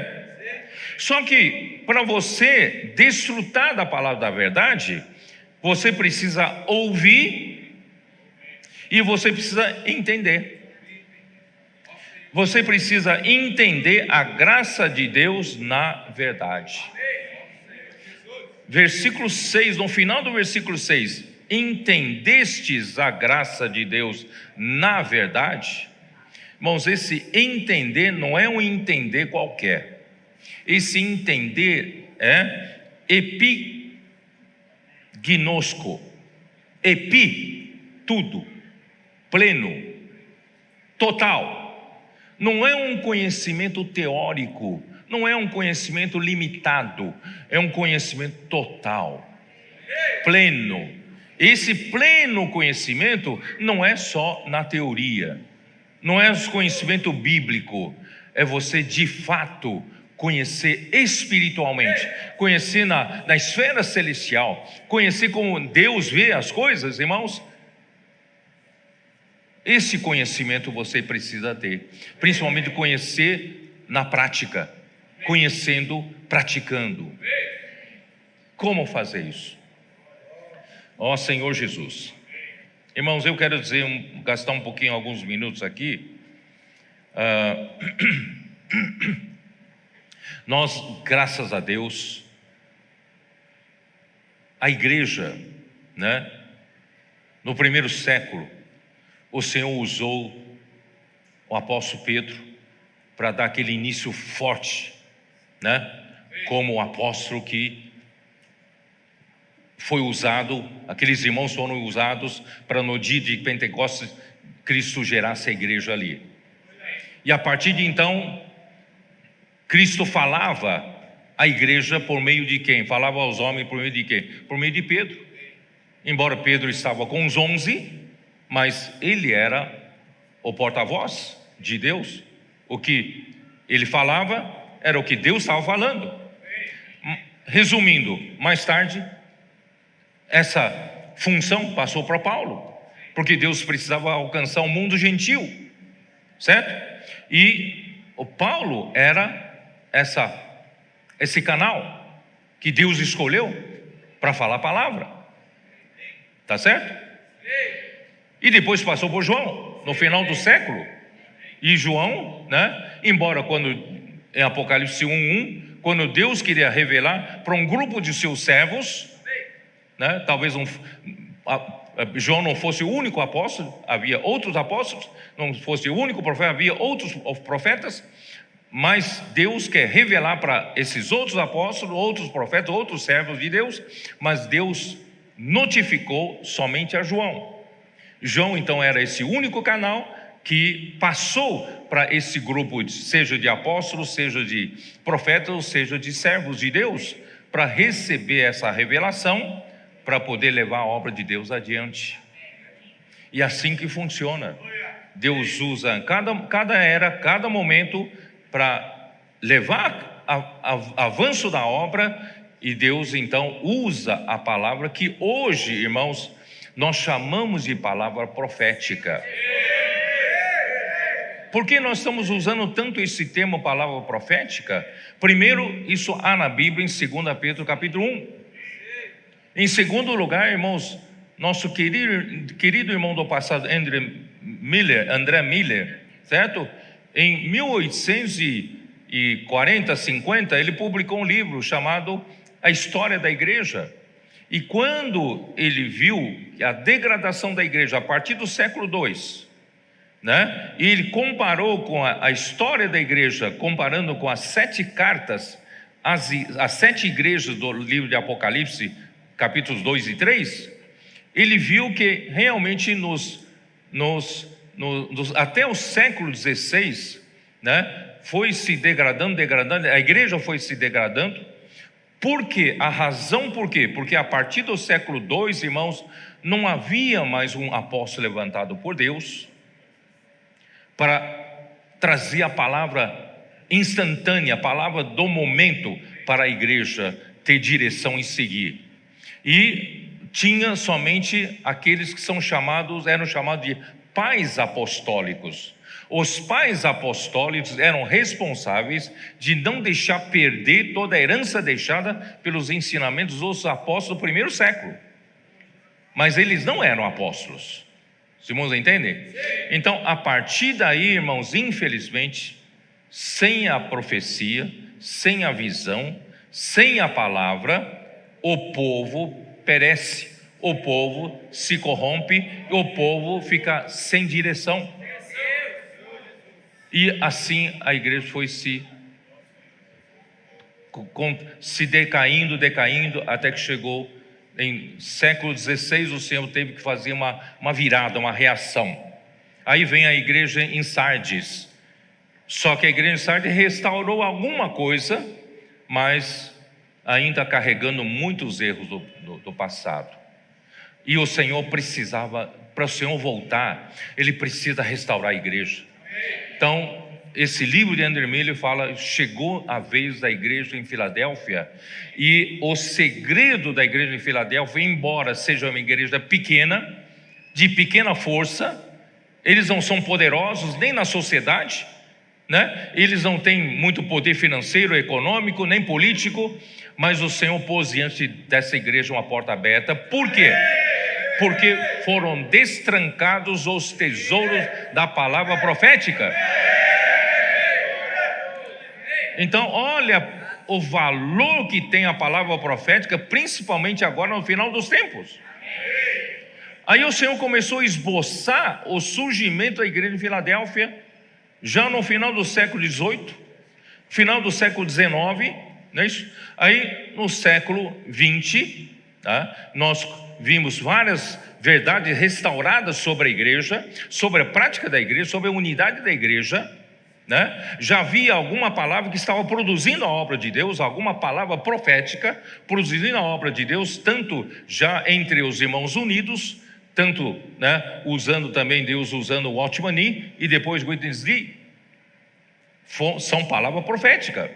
Speaker 1: Só que para você desfrutar da palavra da verdade, você precisa ouvir e você precisa entender. Você precisa entender a graça de Deus na verdade. Versículo 6, no final do versículo 6, entendestes a graça de Deus na verdade? Irmãos, esse entender não é um entender qualquer. Esse entender é epignosco. Epi, tudo, pleno, total. Não é um conhecimento teórico, não é um conhecimento limitado, é um conhecimento total, pleno. Esse pleno conhecimento não é só na teoria, não é o conhecimento bíblico, é você de fato conhecer espiritualmente, conhecer na esfera celestial, conhecer como Deus vê as coisas, irmãos. Esse conhecimento você precisa ter, principalmente conhecer na prática, conhecendo, praticando. Como fazer isso? Ó Senhor Jesus. Irmãos, eu quero dizer, gastar um pouquinho, alguns minutos aqui. Nós, graças a Deus, a igreja, né? No primeiro século, o Senhor usou o apóstolo Pedro para dar aquele início forte, né? Como o apóstolo que foi usado, aqueles irmãos foram usados para no dia de Pentecostes, Cristo gerasse a igreja ali. E a partir de então, Cristo falava à igreja por meio de quem? Falava aos homens por meio de quem? Por meio de Pedro. Embora Pedro estava com os 11, mas ele era o porta-voz de Deus. O que ele falava era o que Deus estava falando. Resumindo, mais tarde, essa função passou para Paulo, porque Deus precisava alcançar o mundo gentil, certo? E o Paulo era esse canal que Deus escolheu para falar a palavra, tá certo? E depois passou por João, no final do século. E João, né, embora quando em Apocalipse 1:1, quando Deus queria revelar para um grupo de seus servos, né, talvez João não fosse o único apóstolo, havia outros apóstolos, não fosse o único profeta, havia outros profetas, mas Deus quer revelar para esses outros apóstolos, outros profetas, outros servos de Deus, mas Deus notificou somente a João. João então era esse único canal que passou para esse grupo, seja de apóstolos, seja de profetas, seja de servos de Deus, para receber essa revelação, para poder levar a obra de Deus adiante. E assim que funciona. Deus usa cada era, cada momento para levar avanço da obra, e Deus então usa a palavra que hoje, irmãos, nós chamamos de palavra profética. Por que nós estamos usando tanto esse termo palavra profética? Primeiro, isso há na Bíblia em 2 Pedro capítulo 1. Em segundo lugar, irmãos, nosso querido irmão do passado, André Miller, certo? Em 1840, 50, ele publicou um livro chamado A História da Igreja. E quando ele viu a degradação da igreja a partir do século II, né? E ele comparou com a história da igreja, comparando com as 7 cartas, as 7 igrejas do livro de Apocalipse, capítulos 2 e 3, ele viu que realmente até o século XVI, né, foi se degradando, a igreja foi se degradando. Por quê? A razão por quê? Porque a partir do século II, irmãos, não havia mais um apóstolo levantado por Deus para trazer a palavra instantânea, a palavra do momento para a igreja ter direção e seguir. E tinha somente aqueles que eram chamados de pais apostólicos. Os pais apostólicos eram responsáveis de não deixar perder toda a herança deixada pelos ensinamentos dos apóstolos do primeiro século. Mas eles não eram apóstolos. Os irmãos entendem? Então, a partir daí, irmãos, infelizmente, sem a profecia, sem a visão, sem a palavra, o povo perece, o povo se corrompe, o povo fica sem direção. E assim a igreja foi se decaindo, até que chegou em século XVI, o Senhor teve que fazer uma virada, uma reação. Aí vem a igreja em Sardes. Só que a igreja em Sardes restaurou alguma coisa, mas ainda carregando muitos erros do passado. E o Senhor precisava, para o Senhor voltar, Ele precisa restaurar a igreja. Então, esse livro de André Miller fala, chegou a vez da igreja em Filadélfia, e o segredo da igreja em Filadélfia, embora seja uma igreja pequena, de pequena força, eles não são poderosos nem na sociedade, né? Eles não têm muito poder financeiro, econômico, nem político, mas o Senhor pôs diante dessa igreja uma porta aberta. Por quê? Porque foram destrancados os tesouros da palavra profética. Então, olha o valor que tem a palavra profética, principalmente agora no final dos tempos. Aí o Senhor começou a esboçar o surgimento da igreja de Filadélfia, já no final do século XVIII, final do século XIX, não é isso? Aí no século XX, tá? Nós vimos várias verdades restauradas sobre a igreja, sobre a prática da igreja, sobre a unidade da igreja, né? Já havia alguma palavra que estava produzindo a obra de Deus, alguma palavra profética produzindo a obra de Deus, tanto já entre os irmãos unidos, tanto, né, usando também Deus usando o Watchman Nee e depois Witness Lee, são palavra profética.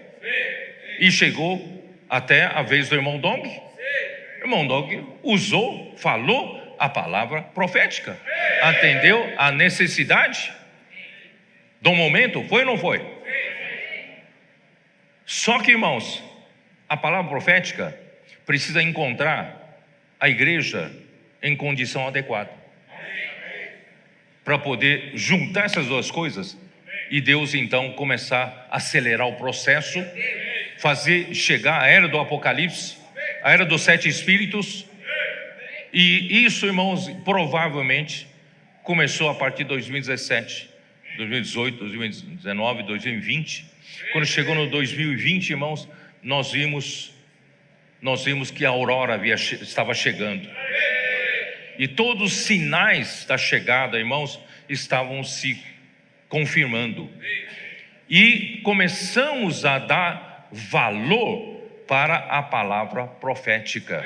Speaker 1: E chegou até a vez do irmão Dong. O irmão Dong usou, falou a palavra profética, atendeu a necessidade do momento, foi ou não foi? Só que, irmãos, a palavra profética precisa encontrar a igreja em condição adequada para poder juntar essas duas coisas e Deus então começar a acelerar o processo, fazer chegar a era do Apocalipse, a era dos 7 Espíritos. E isso, irmãos, provavelmente começou a partir de 2017, 2018, 2019, 2020. Quando chegou no 2020, irmãos, nós vimos que a aurora estava chegando. E todos os sinais da chegada, irmãos, estavam se confirmando. E começamos a dar valor para a palavra profética.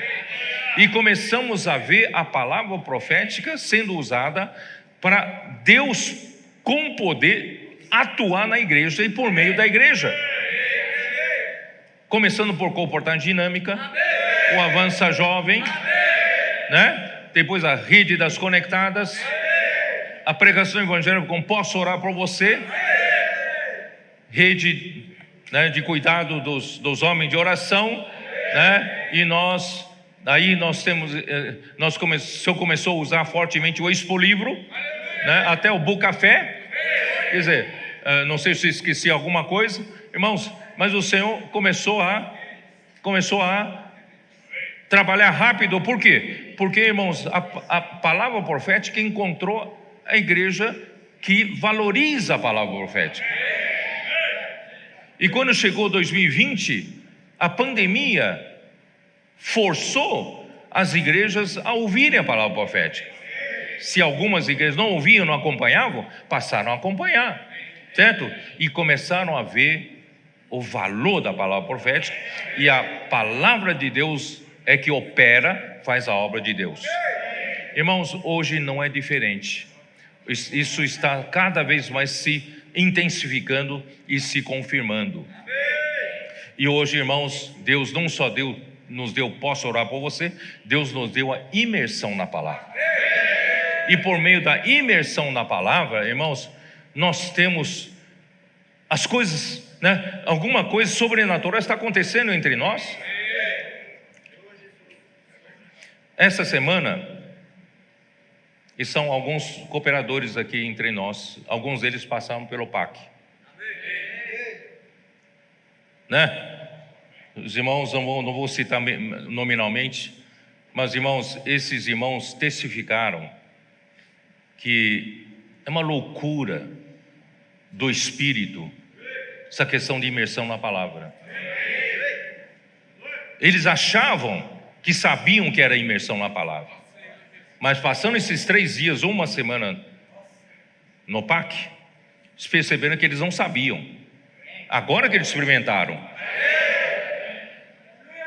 Speaker 1: E começamos a ver a palavra profética sendo usada para Deus com poder atuar na igreja e por meio da igreja. Começando por comportamento dinâmica, o Avança Jovem, né? Depois a rede das conectadas, a pregação evangélica como posso orar por você, rede, né, de cuidado dos homens de oração, né? E o Senhor começou a usar fortemente o Expo Livro, né? Até o Book Café. Quer dizer, não sei se esqueci alguma coisa, irmãos, mas o Senhor começou a trabalhar rápido. Por quê? Porque, irmãos, a palavra profética encontrou a igreja que valoriza a palavra profética. E quando chegou 2020, a pandemia forçou as igrejas a ouvirem a palavra profética. Se algumas igrejas não ouviam, não acompanhavam, passaram a acompanhar, certo? E começaram a ver o valor da palavra profética, e a palavra de Deus é que opera, faz a obra de Deus. Irmãos, hoje não é diferente. Isso está cada vez mais se intensificando e se confirmando. E hoje, irmãos, Deus não só nos deu, posso orar por você, Deus nos deu a imersão na palavra. E por meio da imersão na palavra, irmãos, nós temos as coisas, né? Alguma coisa sobrenatural está acontecendo entre nós. Essa semana, e são alguns cooperadores aqui entre nós, alguns deles passaram pelo PAC, né? Os irmãos, não vou citar nominalmente, mas, irmãos, esses irmãos testificaram que é uma loucura do Espírito essa questão de imersão na palavra. Eles achavam que sabiam que era imersão na palavra, mas passando esses 3 dias ou uma semana no PAC, eles perceberam que eles não sabiam. Agora que eles experimentaram.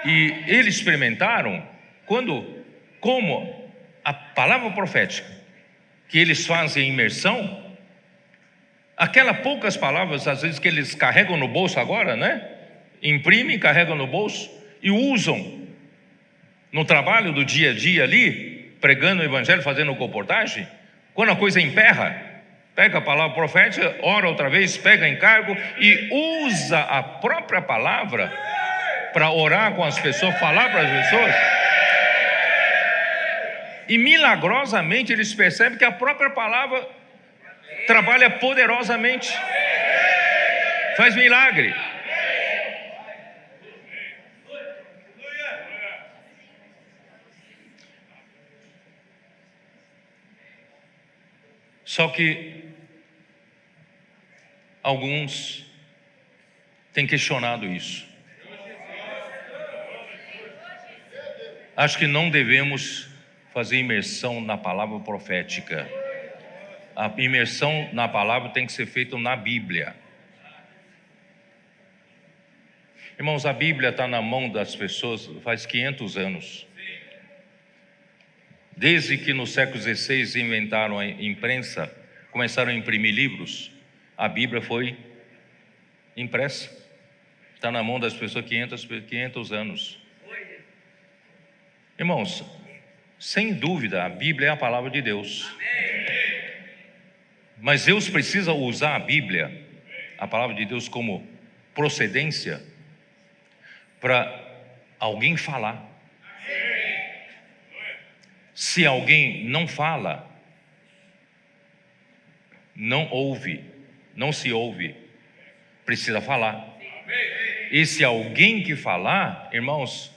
Speaker 1: E eles experimentaram como a palavra profética que eles fazem imersão, aquelas poucas palavras às vezes que eles carregam no bolso agora, né? Imprimem, carregam no bolso e usam no trabalho do dia a dia ali, pregando o evangelho, fazendo comportagem. Quando a coisa emperra, pega a palavra profética, ora outra vez, pega encargo e usa a própria palavra para orar com as pessoas, falar para as pessoas. E milagrosamente eles percebem que a própria palavra trabalha poderosamente, faz milagre. Só que alguns têm questionado isso. Acho que não devemos fazer imersão na palavra profética. A imersão na palavra tem que ser feita na Bíblia. Irmãos, a Bíblia está na mão das pessoas faz 500 anos. Desde que no século XVI inventaram a imprensa, começaram a imprimir livros, a Bíblia foi impressa. Está na mão das pessoas 500 anos. Irmãos, sem dúvida, a Bíblia é a palavra de Deus. Mas Deus precisa usar a Bíblia, a palavra de Deus, como procedência para alguém falar. Se alguém não fala, não ouve, não se ouve, precisa falar. E se alguém que falar, irmãos,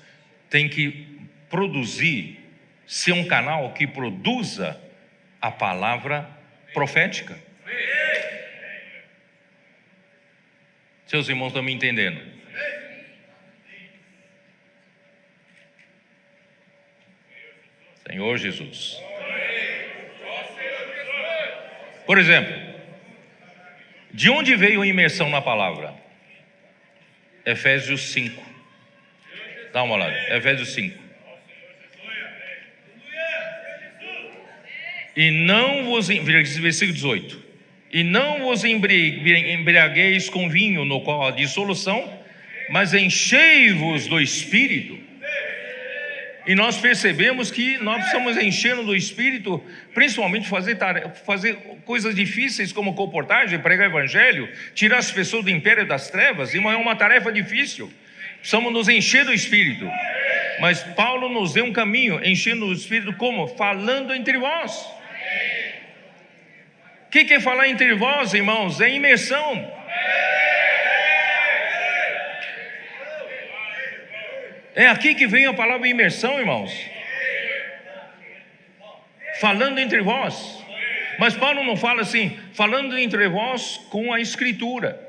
Speaker 1: tem que produzir, ser um canal que produza a palavra profética. Seus irmãos estão me entendendo? Senhor Jesus. Por exemplo, de onde veio a imersão na palavra? Efésios 5. Dá uma olhada, Efésios 5. E não vos, versículo 18, e não vos embriagueis com vinho, no qual há dissolução, mas enchei-vos do Espírito. E nós percebemos que nós precisamos encher do Espírito, principalmente fazer coisas difíceis como comportagem, pregar o Evangelho, tirar as pessoas do império das trevas, e é uma tarefa difícil. Precisamos nos encher do Espírito. Mas Paulo nos deu um caminho, enchendo o Espírito como? Falando entre vós. O que é falar entre vós, irmãos? É imersão. É aqui que vem a palavra imersão, irmãos. Falando entre vós. Mas Paulo não fala assim, falando entre vós com a Escritura.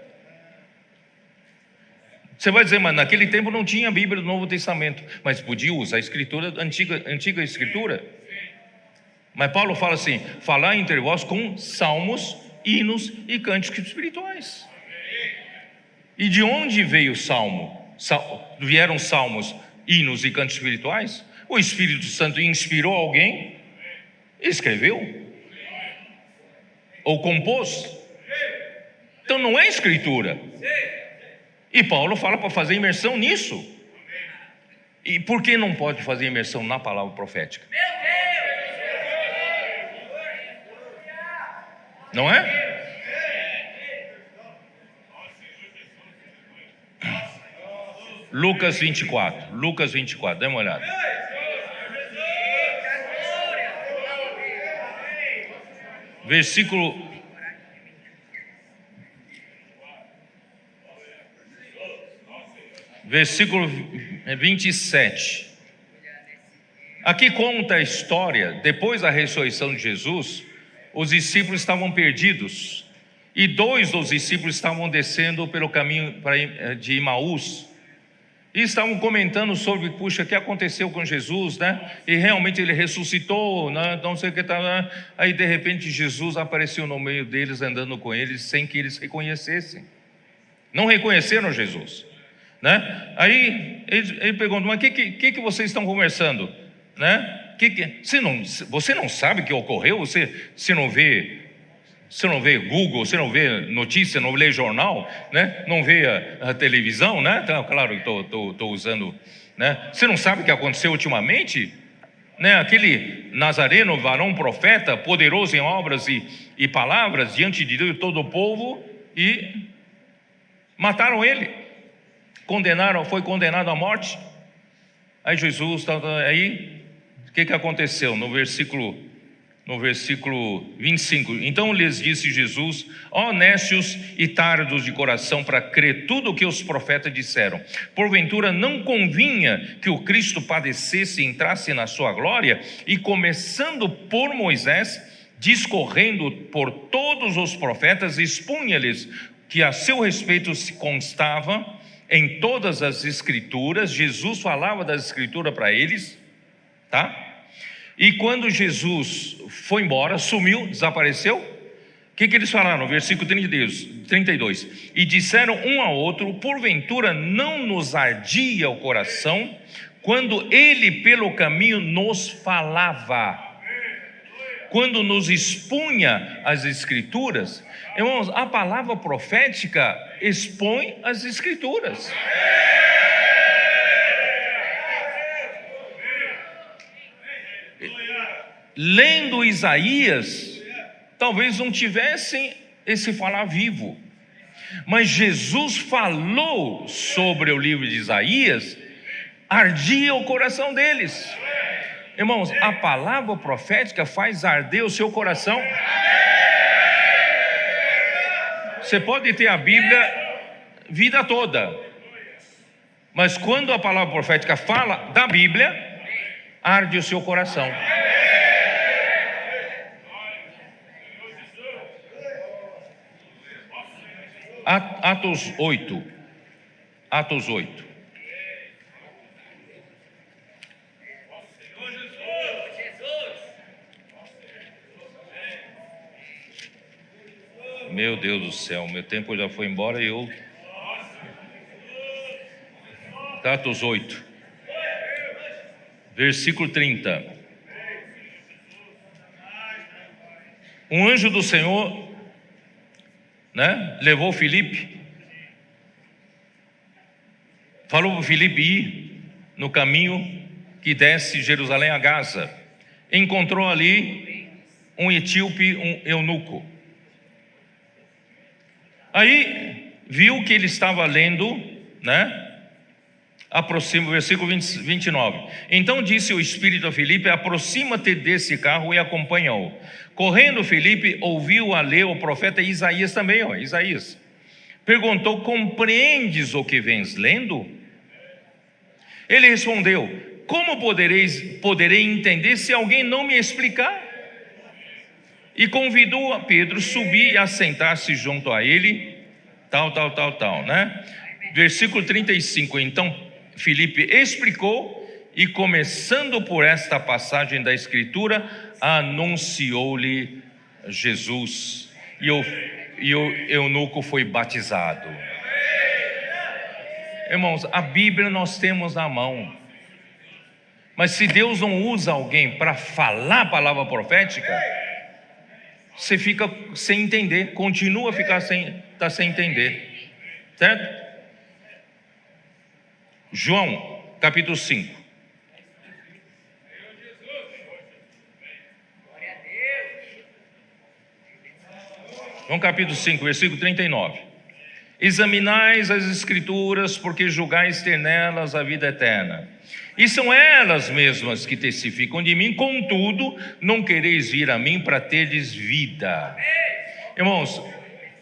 Speaker 1: Você vai dizer, mas naquele tempo não tinha a Bíblia do Novo Testamento, mas podia usar a Escritura, antiga Escritura. Mas Paulo fala assim, falar entre vós com salmos, hinos e cânticos espirituais. E de onde veio o salmo? Vieram salmos, hinos e cantos espirituais? O Espírito Santo inspirou alguém, escreveu ou compôs. Então não é escritura. E Paulo fala para fazer imersão nisso. E por que não pode fazer imersão na palavra profética? Não é? Lucas 24, dê uma olhada. Versículo 27. Aqui conta a história, depois da ressurreição de Jesus, os discípulos estavam perdidos, e 2 dos discípulos estavam descendo pelo caminho de Emaús, e estavam comentando sobre, puxa, o que aconteceu com Jesus, né? E realmente ele ressuscitou, né? Não sei o que tá. Aí de repente Jesus apareceu no meio deles, andando com eles, sem que eles reconhecessem. Não reconheceram Jesus, né? Aí ele pergunta, mas o que vocês estão conversando, né? Você não sabe o que ocorreu? Você não vê Google, você não vê notícia, não lê jornal, né? Não vê a televisão, né? Então, claro que estou usando, né? Você não sabe o que aconteceu ultimamente, né? Aquele nazareno, varão profeta, poderoso em obras e palavras diante de Deus e todo o povo, e mataram ele, foi condenado à morte. Aí Jesus, aí o que aconteceu? No versículo 25, então lhes disse Jesus, ó nécios e tardos de coração, para crer tudo o que os profetas disseram. Porventura não convinha que o Cristo padecesse e entrasse na sua glória? E começando por Moisés, discorrendo por todos os profetas, expunha-lhes que a seu respeito se constava em todas as escrituras. Jesus falava das escrituras para eles, tá? E quando Jesus foi embora, sumiu, desapareceu, o que eles falaram? Versículo 32: e disseram um ao outro: porventura não nos ardia o coração quando ele pelo caminho nos falava, quando nos expunha as escrituras? Irmãos, a palavra profética expõe as escrituras. Lendo Isaías, talvez não tivessem esse falar vivo, mas Jesus falou sobre o livro de Isaías, ardia o coração deles. Irmãos, a palavra profética faz arder o seu coração. Você pode ter a Bíblia vida toda, mas quando a palavra profética fala da Bíblia, arde o seu coração. Atos 8. Meu Deus do céu, meu tempo já foi embora e eu... Atos 8, versículo 30. Um anjo do Senhor, levou Filipe, falou para Filipe ir no caminho que desce de Jerusalém a Gaza. Encontrou ali um etíope, um eunuco. Aí viu que ele estava lendo, versículo 29. Então disse o Espírito a Filipe: aproxima-te desse carro e acompanha-o. Correndo Filipe, ouviu a ler o profeta Isaías também, Isaías. Perguntou: compreendes o que vens lendo? Ele respondeu: como poderei entender se alguém não me explicar? E convidou a Pedro subir e assentar-se junto a ele, tal, Versículo 35. Então Filipe explicou, e começando por esta passagem da Escritura, anunciou-lhe Jesus, e o eunuco foi batizado. Irmãos, a Bíblia nós temos na mão, mas se Deus não usa alguém para falar a palavra profética, você fica sem entender, continua a ficar sem entender, certo? João capítulo 5. João capítulo 5, versículo 39. Examinais as escrituras, porque julgais ter nelas a vida eterna, e são elas mesmas que testificam de mim. Contudo, não quereis vir a mim para terdes vida. Irmãos,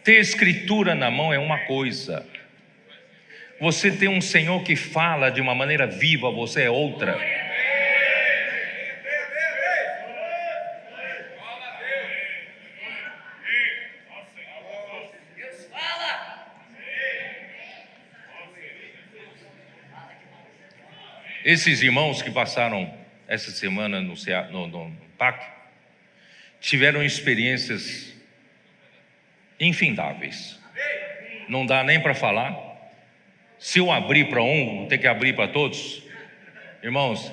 Speaker 1: ter escritura na mão é uma coisa, você tem um Senhor que fala de uma maneira viva, você é outra. Esses irmãos que passaram essa semana no PAC tiveram experiências infindáveis. Não dá nem para falar. Se eu abrir para um, vou ter que abrir para todos. Irmãos,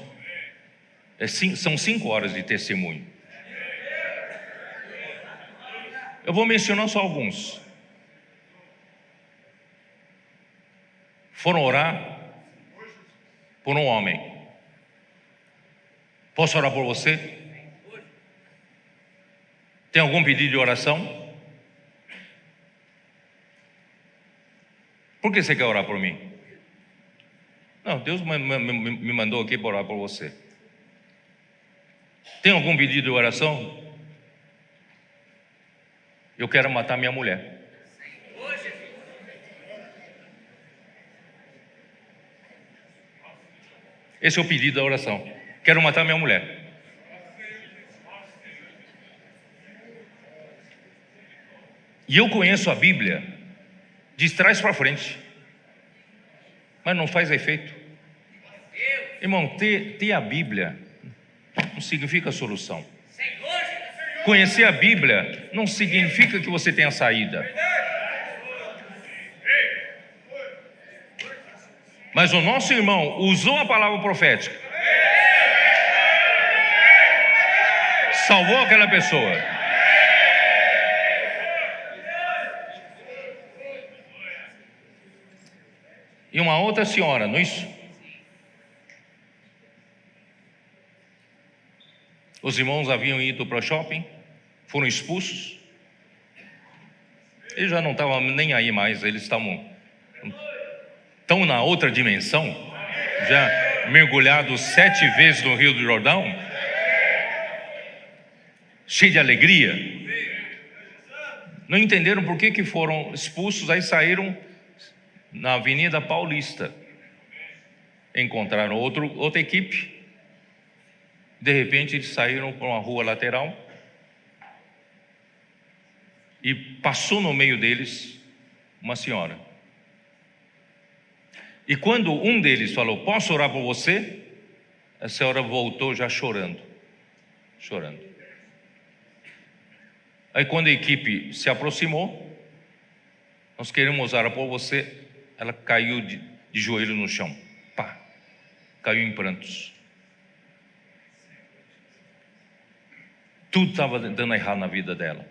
Speaker 1: são 5 horas de testemunho. Eu vou mencionar só alguns. Foram orar por um homem. Posso orar por você? Tem algum pedido de oração? Por que você quer orar por mim? Não, Deus me mandou aqui para orar por você. Tem algum pedido de oração? Eu quero matar minha mulher. Esse é o pedido da oração. Quero matar minha mulher. E eu conheço a Bíblia de trás para frente, mas não faz efeito. Irmão, ter a Bíblia não significa solução. Conhecer a Bíblia não significa que você tenha saída. Mas o nosso irmão usou a palavra profética, salvou aquela pessoa. E uma outra senhora, não é isso? Os irmãos haviam ido para o shopping, foram expulsos. Eles já não estavam nem aí mais, eles estão na outra dimensão, já mergulhados 7 vezes no Rio do Jordão, cheio de alegria. Não entenderam por que foram expulsos, aí saíram na Avenida Paulista, encontraram outra equipe. De repente eles saíram para uma rua lateral e passou no meio deles uma senhora. E quando um deles falou: posso orar por você? A senhora voltou já chorando. Aí quando a equipe se aproximou: nós queremos orar por você. Ela caiu de joelho no chão, pá, caiu em prantos. Tudo estava dando errado na vida dela.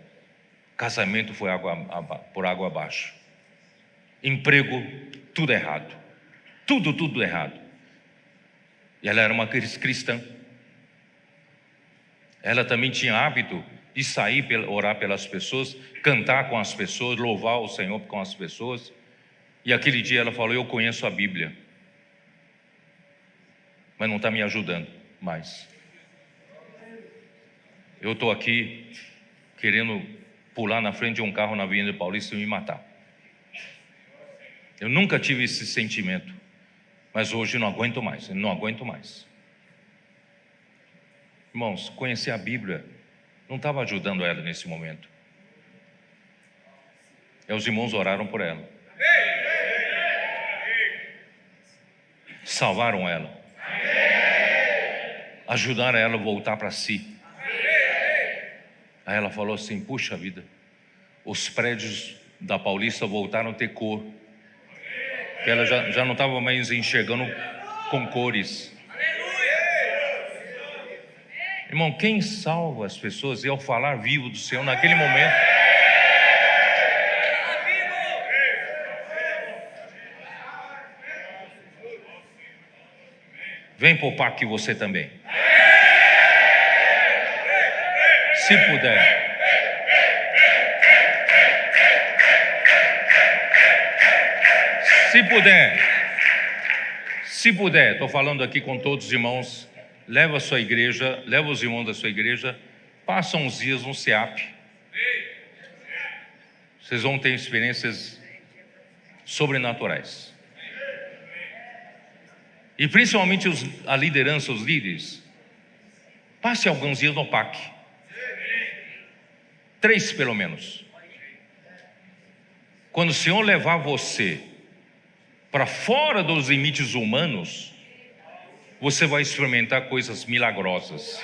Speaker 1: Casamento foi por água abaixo. Emprego, tudo errado. Tudo errado. E ela era uma cristã. Ela também tinha hábito de sair, orar pelas pessoas, cantar com as pessoas, louvar o Senhor com as pessoas. E aquele dia ela falou: eu conheço a Bíblia, mas não está me ajudando mais. Eu estou aqui querendo pular na frente de um carro na Avenida Paulista e me matar. Eu nunca tive esse sentimento, mas hoje não aguento mais. Irmãos, conhecer a Bíblia não estava ajudando ela nesse momento. E os irmãos oraram por ela, salvaram ela, ajudaram ela a voltar para si. Aí ela falou assim: puxa vida, os prédios da Paulista voltaram a ter cor, que ela já não estava mais enxergando com cores. Irmão, quem salva as pessoas é o falar vivo do Senhor naquele momento. Vem para o parque você também, se puder. Se puder, estou falando aqui com todos os irmãos. Leva a sua igreja, leva os irmãos da sua igreja, passa uns dias no SEAP. Vocês vão ter experiências sobrenaturais. E principalmente a liderança, os líderes, passe alguns dias no PAC. 3 pelo menos. Quando o Senhor levar você para fora dos limites humanos, você vai experimentar coisas milagrosas.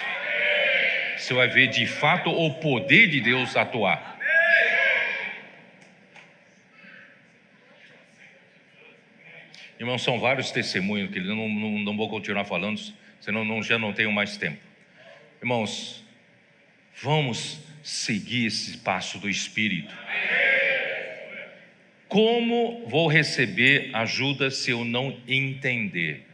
Speaker 1: Você vai ver de fato o poder de Deus atuar. Irmãos, são vários testemunhos que eu não vou continuar falando, senão já não tenho mais tempo. Irmãos, vamos seguir esse passo do Espírito. Como vou receber ajuda se eu não entender?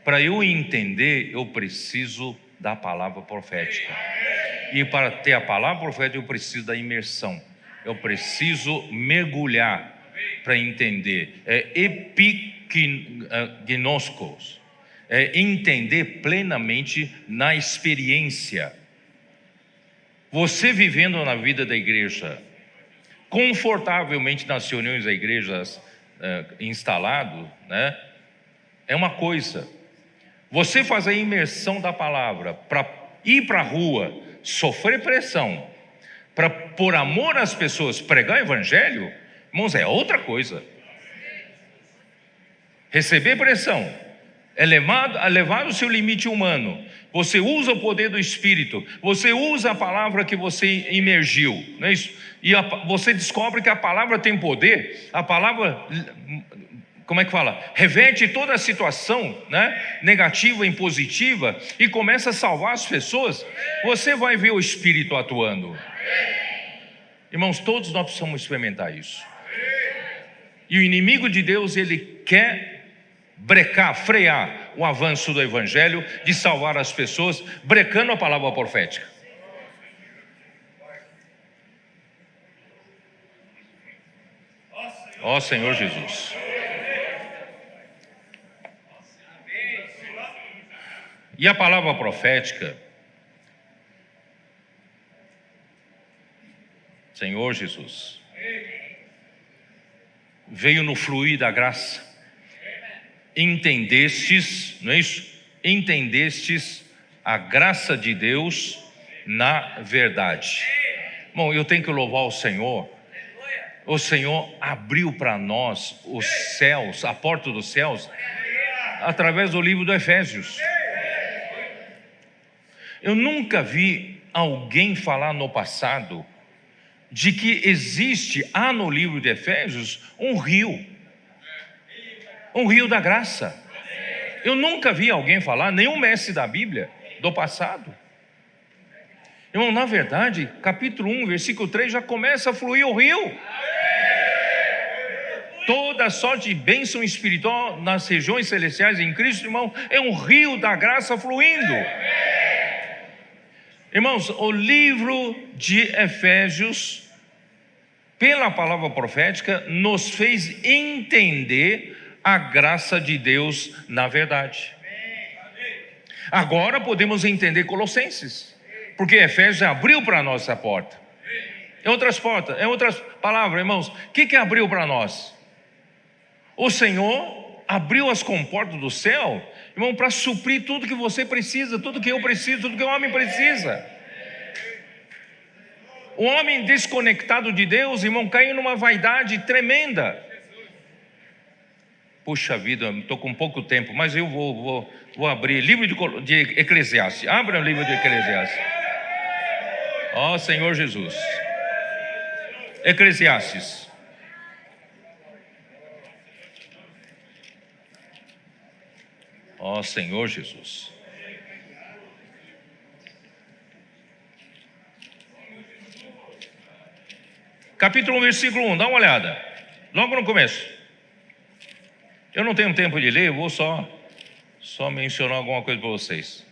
Speaker 1: Para eu entender, eu preciso da palavra profética. E para ter a palavra profética, eu preciso da imersão. Eu preciso mergulhar para entender. É epignoskos. É entender plenamente na experiência. Você vivendo na vida da igreja, confortavelmente nas reuniões da igreja, instalado, né? É uma coisa. Você fazer a imersão da palavra, para ir para a rua, sofrer pressão, para, por amor às pessoas, pregar o evangelho, irmãos, é outra coisa. Receber pressão é levar o seu limite humano. Você usa o poder do Espírito, você usa a palavra que você imergiu, não é isso? E você descobre que a palavra tem poder. A palavra, como é que fala? Reverte toda a situação, né, negativa em positiva, e começa a salvar as pessoas. Você vai ver o Espírito atuando. Irmãos, todos nós precisamos experimentar isso. E o inimigo de Deus, ele quer brecar, frear o avanço do evangelho, de salvar as pessoas, brecando a palavra profética. Ó Senhor Jesus. E a palavra profética, Senhor Jesus, veio no fluir da graça. Entendestes, não é isso? Entendestes a graça de Deus na verdade. Bom, eu tenho que louvar o Senhor. O Senhor abriu para nós os céus, a porta dos céus, através do livro do Efésios. Eu nunca vi alguém falar no passado de que há no livro de Efésios um rio da graça. Eu nunca vi alguém falar, nenhum mestre da Bíblia do passado. Irmão, na verdade, capítulo 1, versículo 3, já começa a fluir o rio. Toda sorte de bênção espiritual nas regiões celestiais em Cristo, irmão, é um rio da graça fluindo. Irmãos, o livro de Efésios, pela palavra profética, nos fez entender a graça de Deus na verdade. Agora podemos entender Colossenses, porque Efésios abriu para nós essa porta. Em outras palavras, irmãos, o que abriu para nós? O Senhor abriu as comportas do céu, irmão, para suprir tudo que você precisa, tudo que eu preciso, tudo que o homem precisa. O homem desconectado de Deus, irmão, caiu numa vaidade tremenda. Puxa vida, estou com pouco tempo, mas eu vou abrir livro de Eclesiastes. Abra o livro de Eclesiastes. Ó Senhor Jesus. Eclesiastes. Ó Senhor Jesus. Capítulo 1, versículo 1, dá uma olhada. Logo no começo. Eu não tenho tempo de ler, eu vou só mencionar alguma coisa para vocês.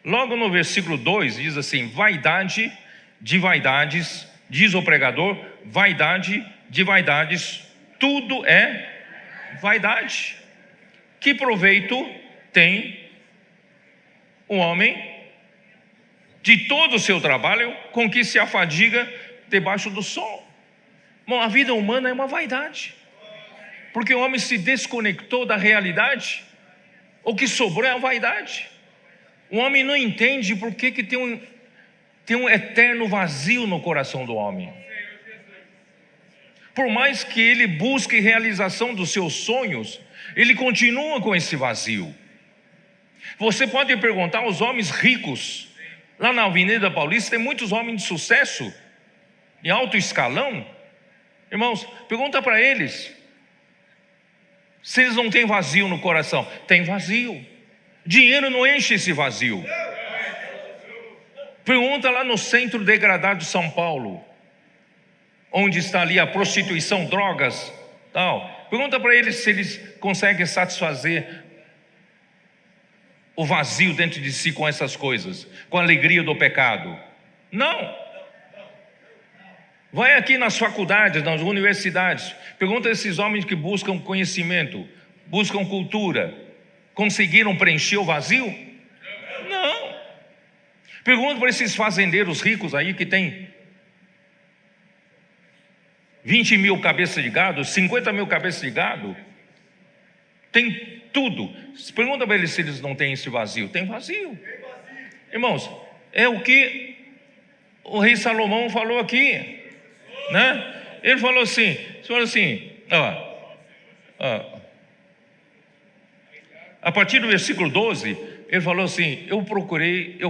Speaker 1: Logo no versículo 2 diz assim: vaidade de vaidades, diz o pregador, vaidade de vaidades, tudo é vaidade. Que proveito tem o homem de todo o seu trabalho com que se afadiga debaixo do sol? Bom, a vida humana é uma vaidade, porque o homem se desconectou da realidade. O que sobrou é a vaidade. O homem não entende por que tem um eterno vazio no coração do homem. Por mais que ele busque realização dos seus sonhos, ele continua com esse vazio. Você pode perguntar aos homens ricos, lá na Avenida Paulista tem muitos homens de sucesso, em alto escalão. Irmãos, pergunta para eles se eles não têm vazio no coração. Tem vazio. Dinheiro não enche esse vazio. Pergunta lá no centro degradado de São Paulo, onde está ali a prostituição, drogas, tal. Pergunta para eles se eles conseguem satisfazer o vazio dentro de si com essas coisas, com a alegria do pecado. Não. Vai aqui nas faculdades, nas universidades, pergunta a esses homens que buscam conhecimento, buscam cultura, conseguiram preencher o vazio? Não. Pergunta para esses fazendeiros ricos aí que tem 20 mil cabeças de gado, 50 mil cabeças de gado, tem tudo. Pergunta para eles se eles não têm esse vazio. Tem vazio. Irmãos, é o que o rei Salomão falou aqui, né? Ele falou assim, a partir do versículo 12, ele falou assim: eu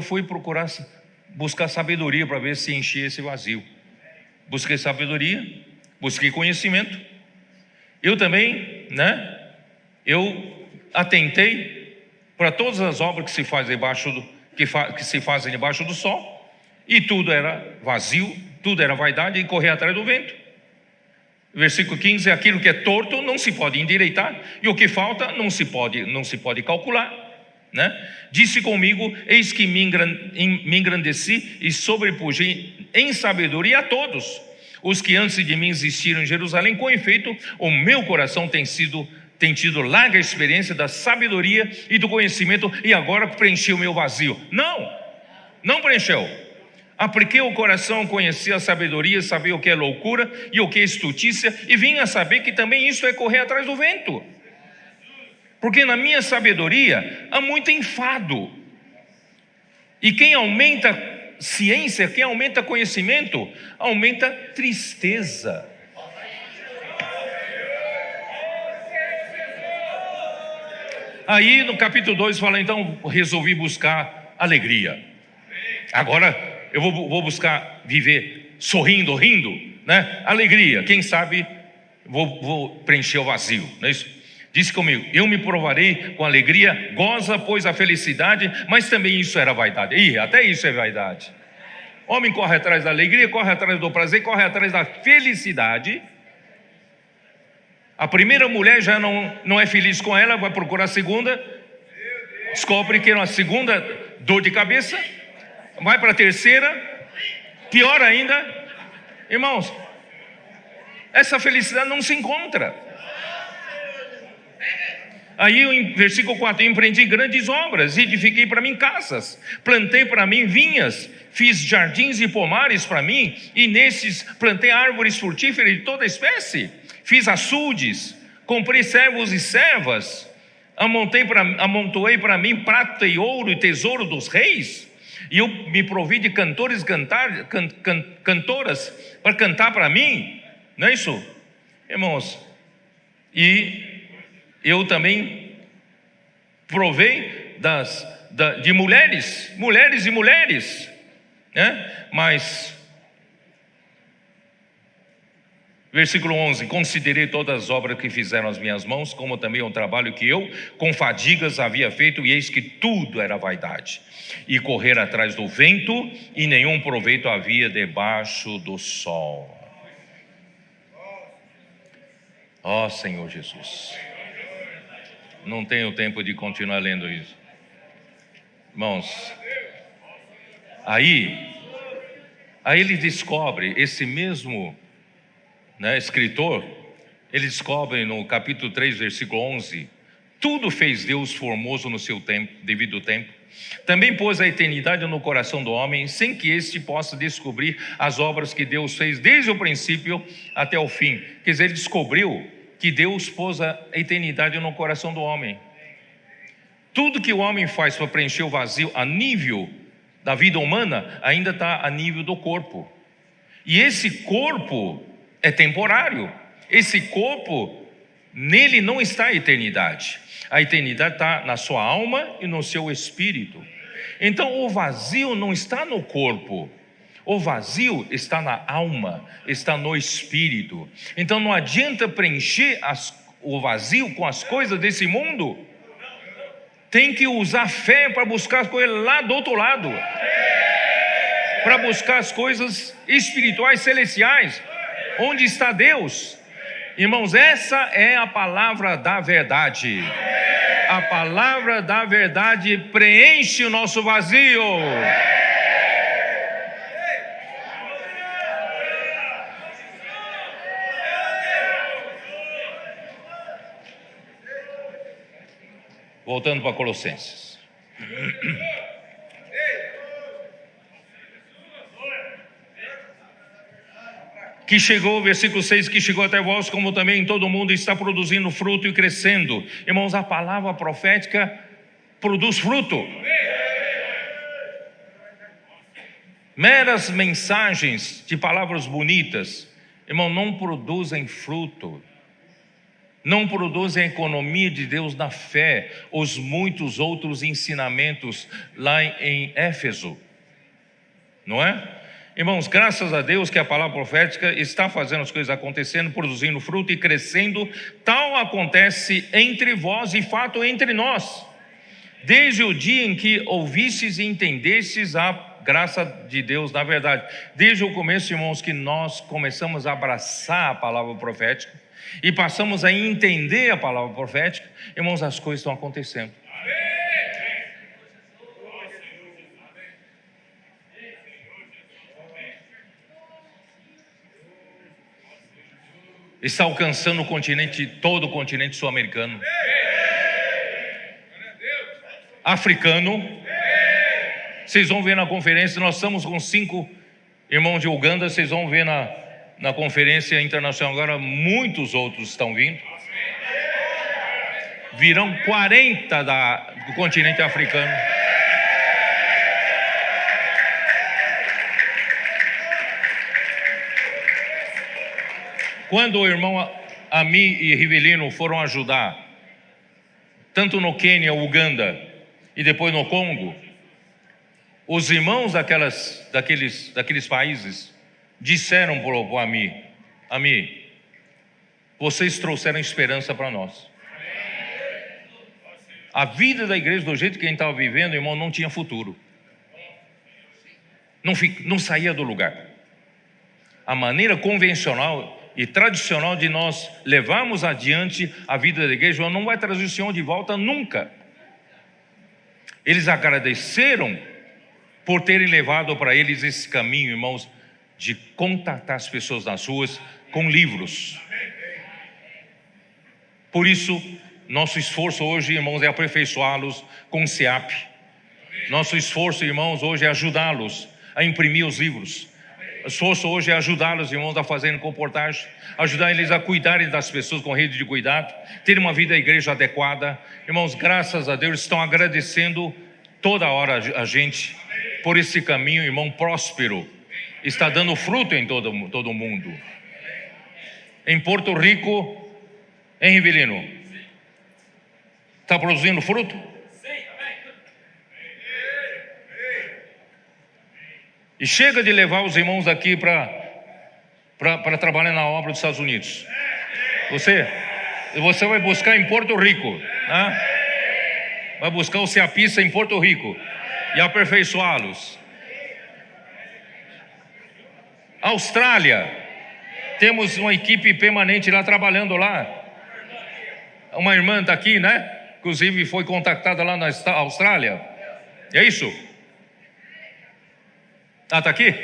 Speaker 1: fui procurar, buscar sabedoria para ver se enchia esse vazio. Busquei sabedoria, busquei conhecimento. Eu também, né? Eu atentei para todas as obras que se fazem debaixo do sol, e tudo era vazio, tudo era vaidade e correr atrás do vento. Versículo 15: aquilo que é torto não se pode endireitar, e o que falta não se pode calcular, né? Disse comigo: eis que me engrandeci e sobrepujei em sabedoria a todos os que antes de mim existiram em Jerusalém. Com efeito, o meu coração tem tido larga experiência da sabedoria e do conhecimento, e agora preencheu o meu vazio. Não preencheu. Porque o coração conhecia a sabedoria, sabia o que é loucura e o que é estultícia, e vinha a saber que também isso é correr atrás do vento. Porque na minha sabedoria há muito enfado, e quem aumenta ciência, quem aumenta conhecimento, aumenta tristeza. Aí no capítulo 2 fala: então resolvi buscar alegria. Agora eu vou buscar viver sorrindo, rindo, né? Alegria, quem sabe vou preencher o vazio, não é isso? Disse comigo: eu me provarei com alegria, goza pois a felicidade. Mas também isso era vaidade. Até isso é vaidade. Homem corre atrás da alegria, corre atrás do prazer, corre atrás da felicidade. A primeira mulher já não é feliz com ela, vai procurar a segunda, descobre que é uma segunda dor de cabeça, vai para a terceira, pior ainda. Irmãos, essa felicidade não se encontra. Aí em versículo 4: empreendi grandes obras, edifiquei para mim casas, plantei para mim vinhas, fiz jardins e pomares para mim, e nesses plantei árvores frutíferas de toda espécie, fiz açudes, comprei servos e servas, amontoei para mim prata e ouro e tesouro dos reis, e eu me provi de cantores, cantoras para cantar para mim, não é isso, irmãos? E eu também provei de mulheres, né? Mas versículo 11: considerei todas as obras que fizeram as minhas mãos, como também o trabalho que eu com fadigas havia feito, e eis que tudo era vaidade e correr atrás do vento, e nenhum proveito havia debaixo do sol. Ó Senhor Jesus, não tenho tempo de continuar lendo isso, irmãos. Aí ele descobre, esse mesmo, né, escritor, ele descobre no capítulo 3, versículo 11: tudo fez Deus formoso no seu tempo, devido tempo. Também pôs a eternidade no coração do homem, sem que este possa descobrir as obras que Deus fez desde o princípio até o fim. Quer dizer, ele descobriu que Deus pôs a eternidade no coração do homem. Tudo que o homem faz para preencher o vazio a nível da vida humana ainda está a nível do corpo. E esse corpo é temporário. Esse corpo, nele não está a eternidade. A eternidade está na sua alma e no seu espírito. Então o vazio não está no corpo, o vazio está na alma, está no espírito. Então não adianta preencher o vazio com as coisas desse mundo. Tem que usar fé para buscar as coisas lá do outro lado, para buscar as coisas espirituais, celestiais, onde está Deus. Irmãos, essa é a palavra da verdade. A palavra da verdade preenche o nosso vazio. Voltando para Colossenses. Que chegou, versículo 6, que chegou até vós, como também todo mundo está produzindo fruto e crescendo. Irmãos, a palavra profética produz fruto. Meras mensagens de palavras bonitas, irmão, não produzem fruto, não produzem a economia de Deus na fé, os muitos outros ensinamentos lá em Éfeso, não é? Irmãos, graças a Deus que a palavra profética está fazendo as coisas acontecendo, produzindo fruto e crescendo. Tal acontece entre vós e fato entre nós, desde o dia em que ouvistes e entendestes a graça de Deus na verdade. Desde o começo, irmãos, que nós começamos a abraçar a palavra profética e passamos a entender a palavra profética, irmãos, as coisas estão acontecendo. Está alcançando o continente, todo o continente sul-americano, africano. Vocês vão ver na conferência, nós estamos com 5 irmãos de Uganda, vocês vão ver na conferência internacional agora, muitos outros estão vindo. Virão 40 do continente africano. Quando o irmão Ami e Rivelino foram ajudar, tanto no Quênia, Uganda e depois no Congo, os irmãos daqueles países disseram para o Ami, vocês trouxeram esperança para nós. A vida da igreja, do jeito que a gente estava vivendo, irmão, não tinha futuro, não saía do lugar. A maneira convencional e tradicional de nós levarmos adiante a vida da igreja não vai trazer o Senhor de volta nunca. Eles agradeceram por terem levado para eles esse caminho, irmãos, de contatar as pessoas nas ruas com livros. Por isso, nosso esforço hoje, irmãos, é aperfeiçoá-los com o SEAP. Nosso esforço, irmãos, hoje é ajudá-los a imprimir os livros. O esforço hoje é ajudá-los, irmãos, a fazerem comportagem, ajudar eles a cuidarem das pessoas com rede de cuidado, terem uma vida da igreja adequada. Irmãos, graças a Deus, estão agradecendo toda hora a gente por esse caminho, irmão, próspero. Está dando fruto em todo o mundo. Em Porto Rico, em Rivelino, está produzindo fruto? E chega de levar os irmãos aqui para trabalhar na obra dos Estados Unidos. Você vai buscar em Porto Rico, né? Vai buscar o SEAPista em Porto Rico e aperfeiçoá-los. Austrália, temos uma equipe permanente lá, trabalhando lá. Uma irmã está aqui, né? Inclusive foi contactada lá na Austrália. É isso? Ah, está aqui?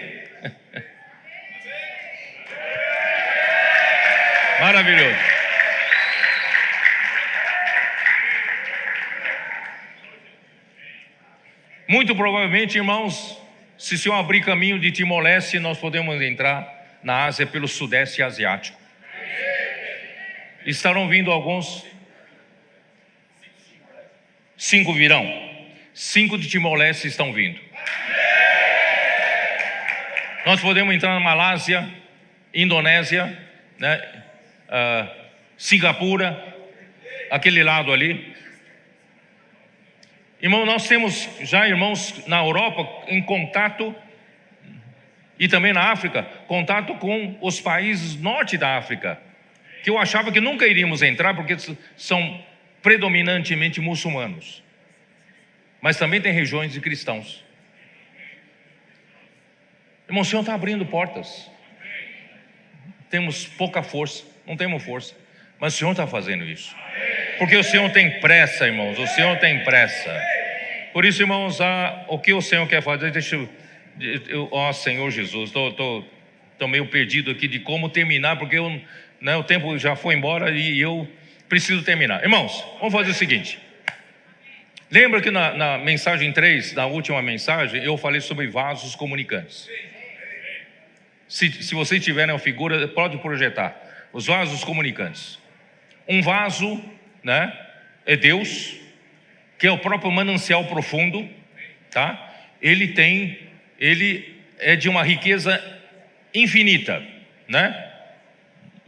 Speaker 1: Maravilhoso. Muito provavelmente, irmãos, se o Senhor abrir caminho de Timor-Leste, nós podemos entrar na Ásia pelo Sudeste Asiático. Estarão vindo alguns. 5 virão. 5 de Timor-Leste estão vindo. Nós podemos entrar na Malásia, Indonésia, né? Singapura, aquele lado ali. Irmão, nós temos já irmãos na Europa em contato, e também na África, contato com os países norte da África, que eu achava que nunca iríamos entrar, porque são predominantemente muçulmanos, mas também tem regiões de cristãos. Irmão, o Senhor está abrindo portas. Temos pouca força, não temos força, mas o Senhor está fazendo isso, porque o Senhor tem pressa, irmãos, o Senhor tem pressa. Por isso, irmãos, o que o Senhor quer fazer, Senhor Jesus, estou meio perdido aqui de como terminar, porque o tempo já foi embora e eu preciso terminar. Irmãos, vamos fazer o seguinte. Lembra que na mensagem 3, na última mensagem, eu falei sobre vasos comunicantes. Se vocês tiverem uma figura, pode projetar os vasos comunicantes. Um vaso, né, é Deus, que é o próprio manancial profundo, tá? Ele é de uma riqueza infinita, né?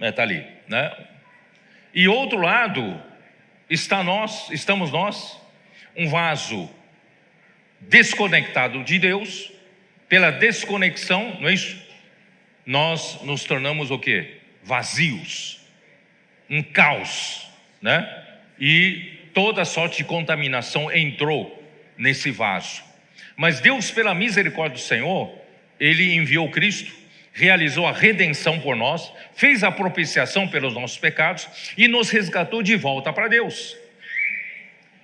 Speaker 1: Está ali, né? E outro lado estamos nós, um vaso desconectado de Deus. Pela desconexão, não é isso? Nós nos tornamos o quê? Vazios, um caos, né? E toda sorte de contaminação entrou nesse vaso. Mas Deus, pela misericórdia do Senhor, Ele enviou Cristo, realizou a redenção por nós, fez a propiciação pelos nossos pecados e nos resgatou de volta para Deus.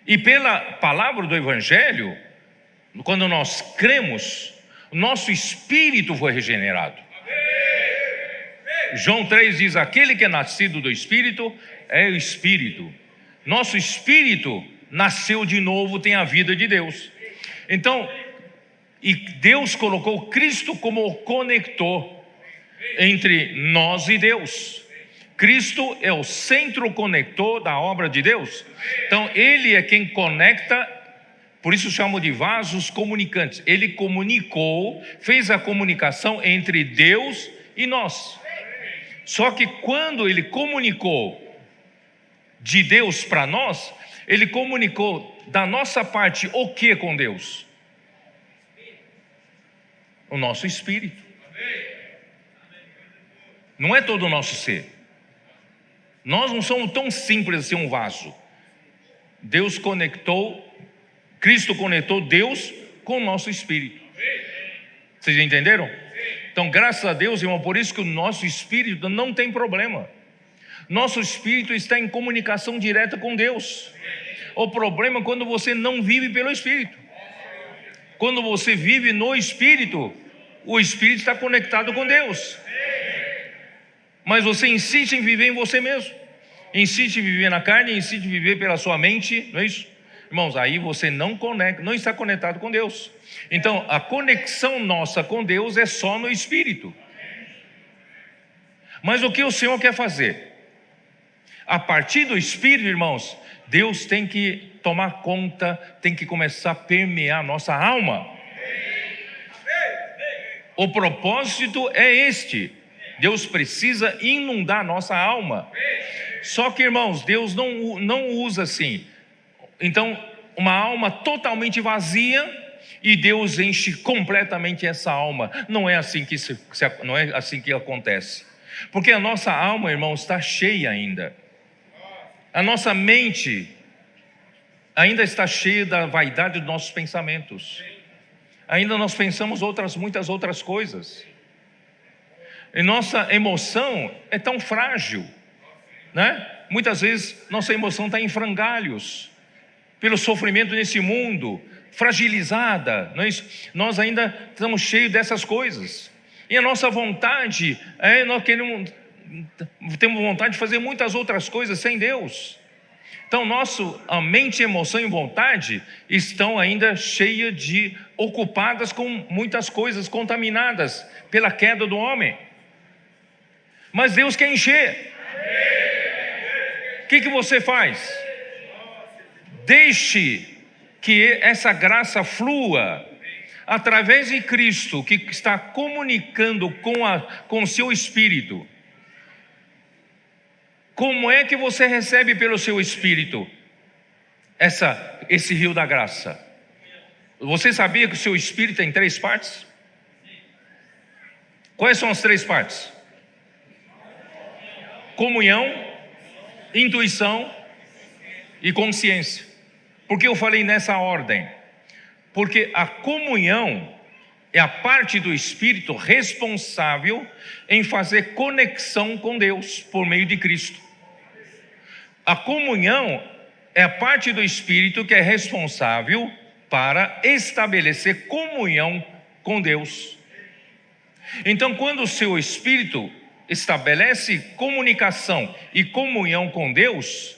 Speaker 1: E pela palavra do Evangelho, quando nós cremos, nosso espírito foi regenerado. João 3 diz: aquele que é nascido do Espírito é o Espírito. Nosso espírito nasceu de novo, tem a vida de Deus. Então, e Deus colocou Cristo como o conector entre nós e Deus. Cristo é o centro conector da obra de Deus. Então Ele é quem conecta, por isso chamo de vasos comunicantes. Ele comunicou, fez a comunicação entre Deus e nós. Só que quando Ele comunicou de Deus para nós, Ele comunicou da nossa parte o que com Deus? O nosso espírito. Não é todo o nosso ser. Nós não somos tão simples assim um vaso. Deus conectou, Cristo conectou Deus com o nosso espírito. Vocês entenderam? Então, graças a Deus, irmão, por isso que o nosso espírito não tem problema. Nosso espírito está em comunicação direta com Deus. O problema é quando você não vive pelo espírito. Quando você vive no espírito, o espírito está conectado com Deus. Mas você insiste em viver em você mesmo, insiste em viver na carne, insiste em viver pela sua mente, não é isso? Irmãos, aí você não está conectado com Deus. Então a conexão nossa com Deus é só no Espírito. Mas o que o Senhor quer fazer? A partir do Espírito, irmãos, Deus tem que tomar conta, tem que começar a permear a nossa alma. O propósito é este. Deus precisa inundar a nossa alma. Só que, irmãos, Deus não usa assim. Então, uma alma totalmente vazia e Deus enche completamente essa alma. Não é assim que acontece. Porque a nossa alma, irmãos, está cheia ainda. A nossa mente ainda está cheia da vaidade dos nossos pensamentos. Ainda nós pensamos muitas outras coisas. E nossa emoção é tão frágil, né? Muitas vezes nossa emoção está em frangalhos, pelo sofrimento nesse mundo, fragilizada, não é isso? Nós ainda estamos cheios dessas coisas. E a nossa vontade, nós temos vontade de fazer muitas outras coisas sem Deus. Então a mente, emoção e vontade estão ainda cheias ocupadas com muitas coisas contaminadas pela queda do homem. Mas Deus quer encher. O que você faz? Deixe que essa graça flua através de Cristo, que está comunicando com o seu espírito. Como é que você recebe pelo seu espírito esse rio da graça? Você sabia que o seu espírito tem 3 partes? Quais são as 3 partes? Comunhão, intuição e consciência. Por que eu falei nessa ordem? Porque a comunhão é a parte do Espírito responsável em fazer conexão com Deus por meio de Cristo. A comunhão é a parte do Espírito que é responsável para estabelecer comunhão com Deus. Então, quando o seu Espírito estabelece comunicação e comunhão com Deus,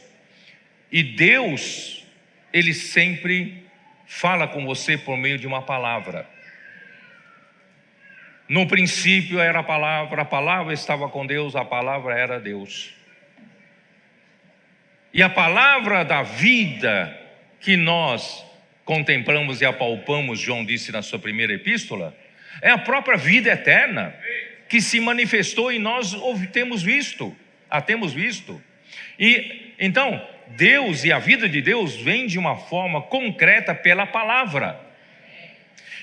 Speaker 1: e Deus, Ele sempre fala com você por meio de uma palavra. No princípio era a palavra estava com Deus, a palavra era Deus. E a palavra da vida que nós contemplamos e apalpamos, João disse na sua primeira epístola, É a própria vida eterna que se manifestou e nós temos visto. E então, Deus e a vida de Deus vem de uma forma concreta pela palavra.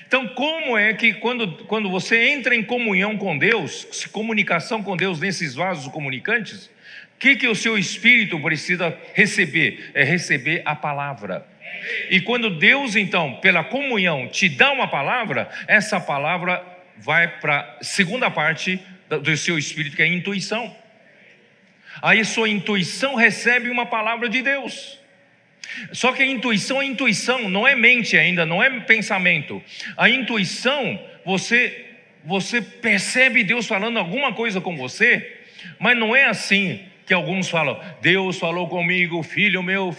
Speaker 1: Então, como é que quando você entra em comunhão com Deus, comunicação com Deus nesses vasos comunicantes, o que o seu espírito precisa receber? É receber a palavra. E quando Deus, então, pela comunhão, te dá uma palavra, essa palavra vai para a segunda parte do seu espírito, que é a intuição. Aí sua intuição recebe uma palavra de Deus. Só que a intuição é intuição, não é mente ainda, não é pensamento. A intuição, você percebe Deus falando alguma coisa com você, mas não é assim que alguns falam: Deus falou comigo, filho meu,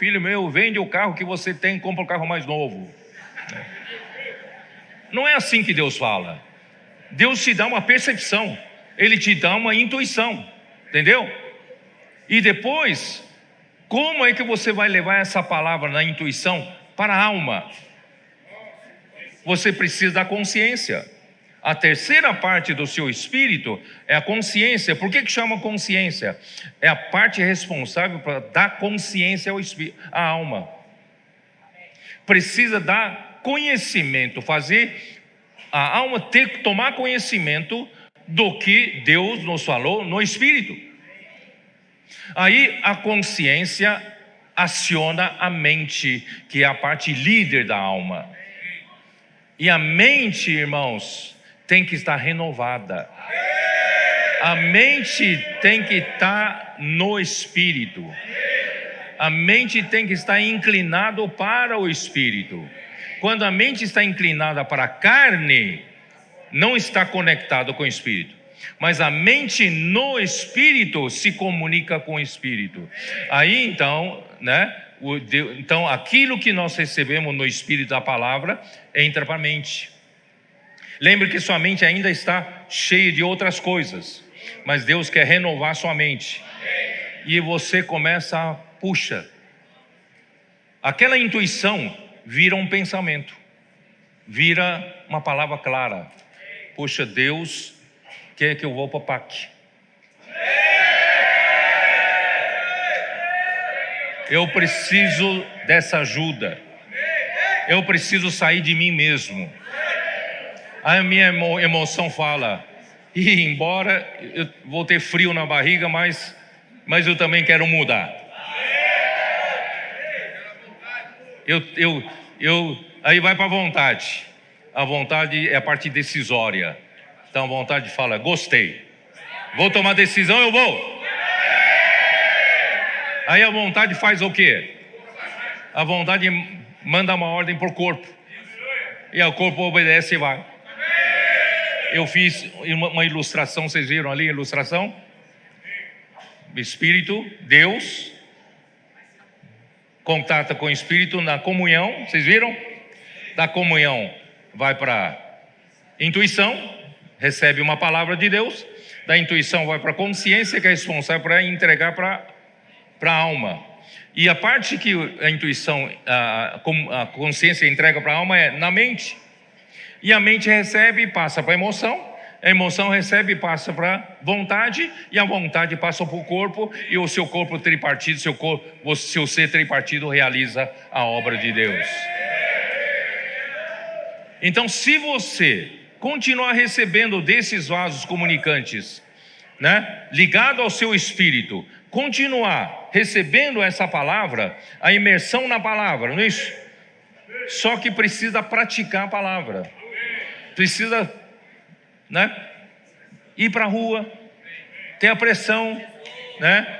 Speaker 1: vende o carro que você tem, compra um carro mais novo. Não é assim que Deus fala. Deus te dá uma percepção, Ele te dá uma intuição, entendeu? E depois, como é que você vai levar essa palavra na intuição para a alma? Você precisa da consciência. A terceira parte do seu espírito é a consciência. Por que chama consciência? É a parte responsável para dar consciência ao espírito, à alma. Precisa dar conhecimento, fazer a alma tomar conhecimento do que Deus nos falou no espírito. Aí a consciência aciona a mente, que é a parte líder da alma. E a mente, irmãos, tem que estar renovada. A mente tem que estar no espírito. A mente tem que estar inclinada para o espírito. Quando a mente está inclinada para a carne, não está conectado com o espírito. Mas a mente no espírito se comunica com o espírito. Aí então, então aquilo que nós recebemos no espírito da palavra entra para a mente. Lembre que sua mente ainda está cheia de outras coisas, mas Deus quer renovar sua mente. E você começa a, aquela intuição vira um pensamento, vira uma palavra clara. Poxa, Deus quer que eu vou para o PAC. Eu preciso dessa ajuda. Eu preciso sair de mim mesmo. Aí a minha emoção fala: e embora eu vou ter frio na barriga, mas eu também quero mudar. Aí vai para a vontade. A vontade é a parte decisória. Então a vontade fala: gostei, vou tomar decisão, eu vou. Aí a vontade faz o quê? A vontade manda uma ordem para o corpo, e o corpo obedece e vai. Eu fiz uma ilustração, vocês viram ali a ilustração? Espírito, Deus contata com o Espírito na comunhão, vocês viram? Da comunhão vai para intuição, recebe uma palavra de Deus. Da intuição vai para a consciência, que é responsável para entregar para a alma. E a parte que a intuição, a consciência entrega para a alma é na mente. E a mente recebe e passa para a emoção. A emoção recebe e passa para a vontade. E a vontade passa para o corpo. E o seu corpo tripartido, seu ser tripartido realiza a obra de Deus. Então, se você continuar recebendo desses vasos comunicantes, ligado ao seu espírito, continuar recebendo essa palavra, a imersão na palavra, não é isso? Só que precisa praticar a palavra. Precisa, ir para a rua, ter a pressão,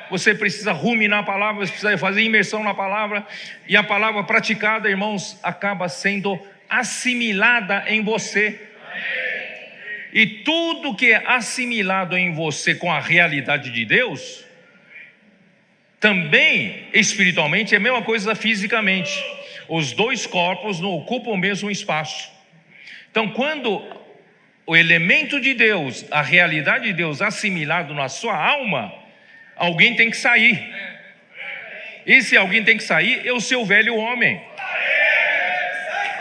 Speaker 1: Você precisa ruminar a palavra, você precisa fazer imersão na palavra. E a palavra praticada, irmãos, acaba sendo assimilada em você. E tudo que é assimilado em você com a realidade de Deus, também espiritualmente é a mesma coisa fisicamente. Os dois corpos não ocupam o mesmo espaço. Então, quando o elemento de Deus, a realidade de Deus assimilado na sua alma, alguém tem que sair. Esse alguém tem que sair é o seu velho homem.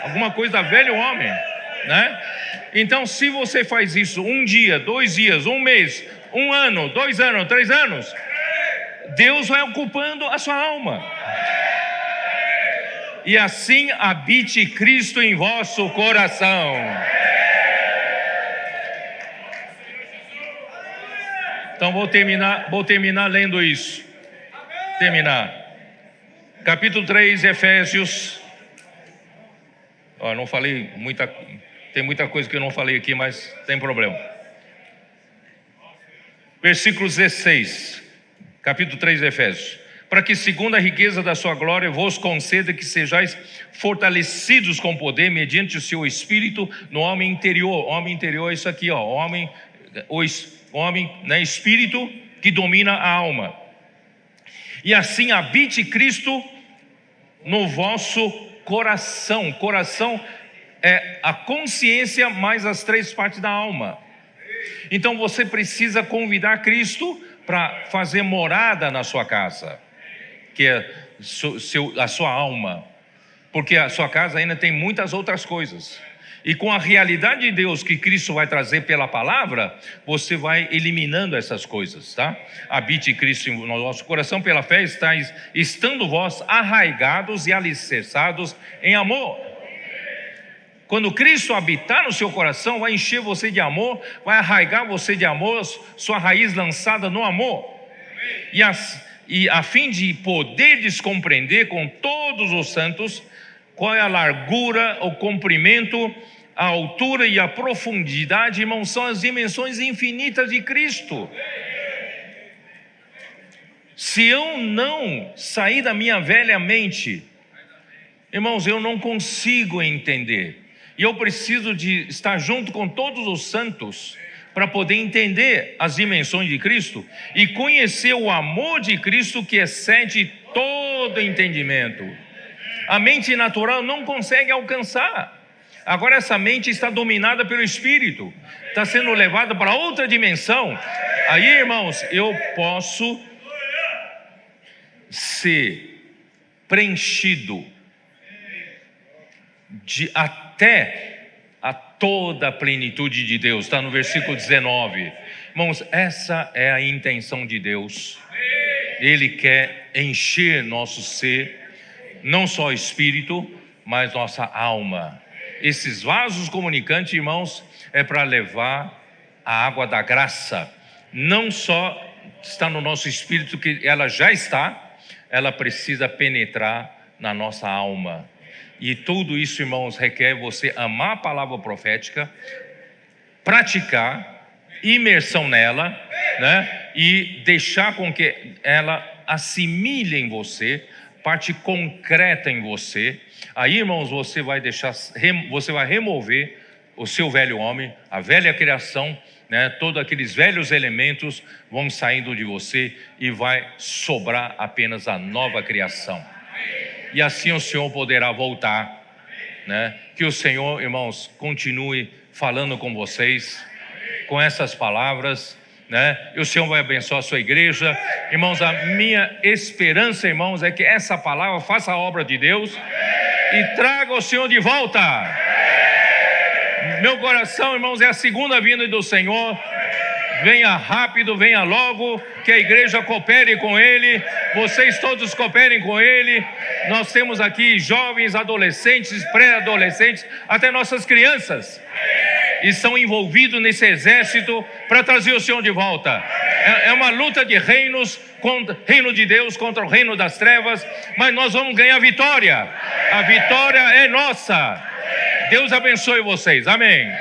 Speaker 1: Alguma coisa velho homem. né? Então, se você faz isso 1 dia, 2 dias, 1 mês, 1 ano, 2 anos, 3 anos, Deus vai ocupando a sua alma. E assim habite Cristo em vosso coração. Então vou terminar lendo isso. Capítulo 3, Efésios. Não falei tem muita coisa que eu não falei aqui, mas tem problema. Versículo 16, capítulo 3 de Efésios. Para que segundo a riqueza da sua glória vos conceda que sejais fortalecidos com poder mediante o seu Espírito no homem interior. Homem interior é isso aqui, homem, né, Espírito que domina a alma. E assim habite Cristo no vosso coração. Coração é a consciência mais as 3 partes da alma. Então você precisa convidar Cristo para fazer morada na sua casa, que é a sua alma, porque a sua casa ainda tem muitas outras coisas. E com a realidade de Deus que Cristo vai trazer pela palavra, você vai eliminando essas coisas, tá? Habite Cristo no nosso coração pela fé, estando vós arraigados e alicerçados em amor. Quando Cristo habitar no seu coração, vai encher você de amor, vai arraigar você de amor, sua raiz lançada no amor. E a fim de poderes compreender com todos os santos qual é a largura, o comprimento, a altura e a profundidade, irmãos, são as dimensões infinitas de Cristo. Se eu não sair da minha velha mente, irmãos, eu não consigo entender. E eu preciso de estar junto com todos os santos para poder entender as dimensões de Cristo e conhecer o amor de Cristo que excede todo entendimento. A mente natural não consegue alcançar. Agora essa mente está dominada pelo Espírito, está sendo levada para outra dimensão. Aí, irmãos, eu posso ser preenchido até a toda a plenitude de Deus. Está no versículo 19. Irmãos, essa é a intenção de Deus. Ele quer encher nosso ser, não só o espírito, mas nossa alma. Esses vasos comunicantes, irmãos, é para levar a água da graça. Não só está no nosso espírito, que ela já está, ela precisa penetrar na nossa alma. E tudo isso, irmãos, requer você amar a palavra profética, praticar, imersão nela, né? E deixar com que ela assimile em você, parte concreta em você. Aí, irmãos, você vai remover o seu velho homem, a velha criação, né? Todos aqueles velhos elementos vão saindo de você e vai sobrar apenas a nova criação. E assim o Senhor poderá voltar, né? Que o Senhor, irmãos, continue falando com vocês, com essas palavras, né? E o Senhor vai abençoar a sua igreja. Irmãos, a minha esperança, irmãos, é que essa palavra faça a obra de Deus e traga o Senhor de volta. Meu coração, irmãos, é a segunda vinda do Senhor. Venha rápido, venha logo, que a igreja coopere com Ele, vocês todos cooperem com Ele. Nós temos aqui jovens, adolescentes, pré-adolescentes, até nossas crianças estão envolvidos nesse exército para trazer o Senhor de volta. É uma luta de reinos, contra o reino de Deus contra o reino das trevas, mas nós vamos ganhar vitória. A vitória é nossa. Deus abençoe vocês, amém.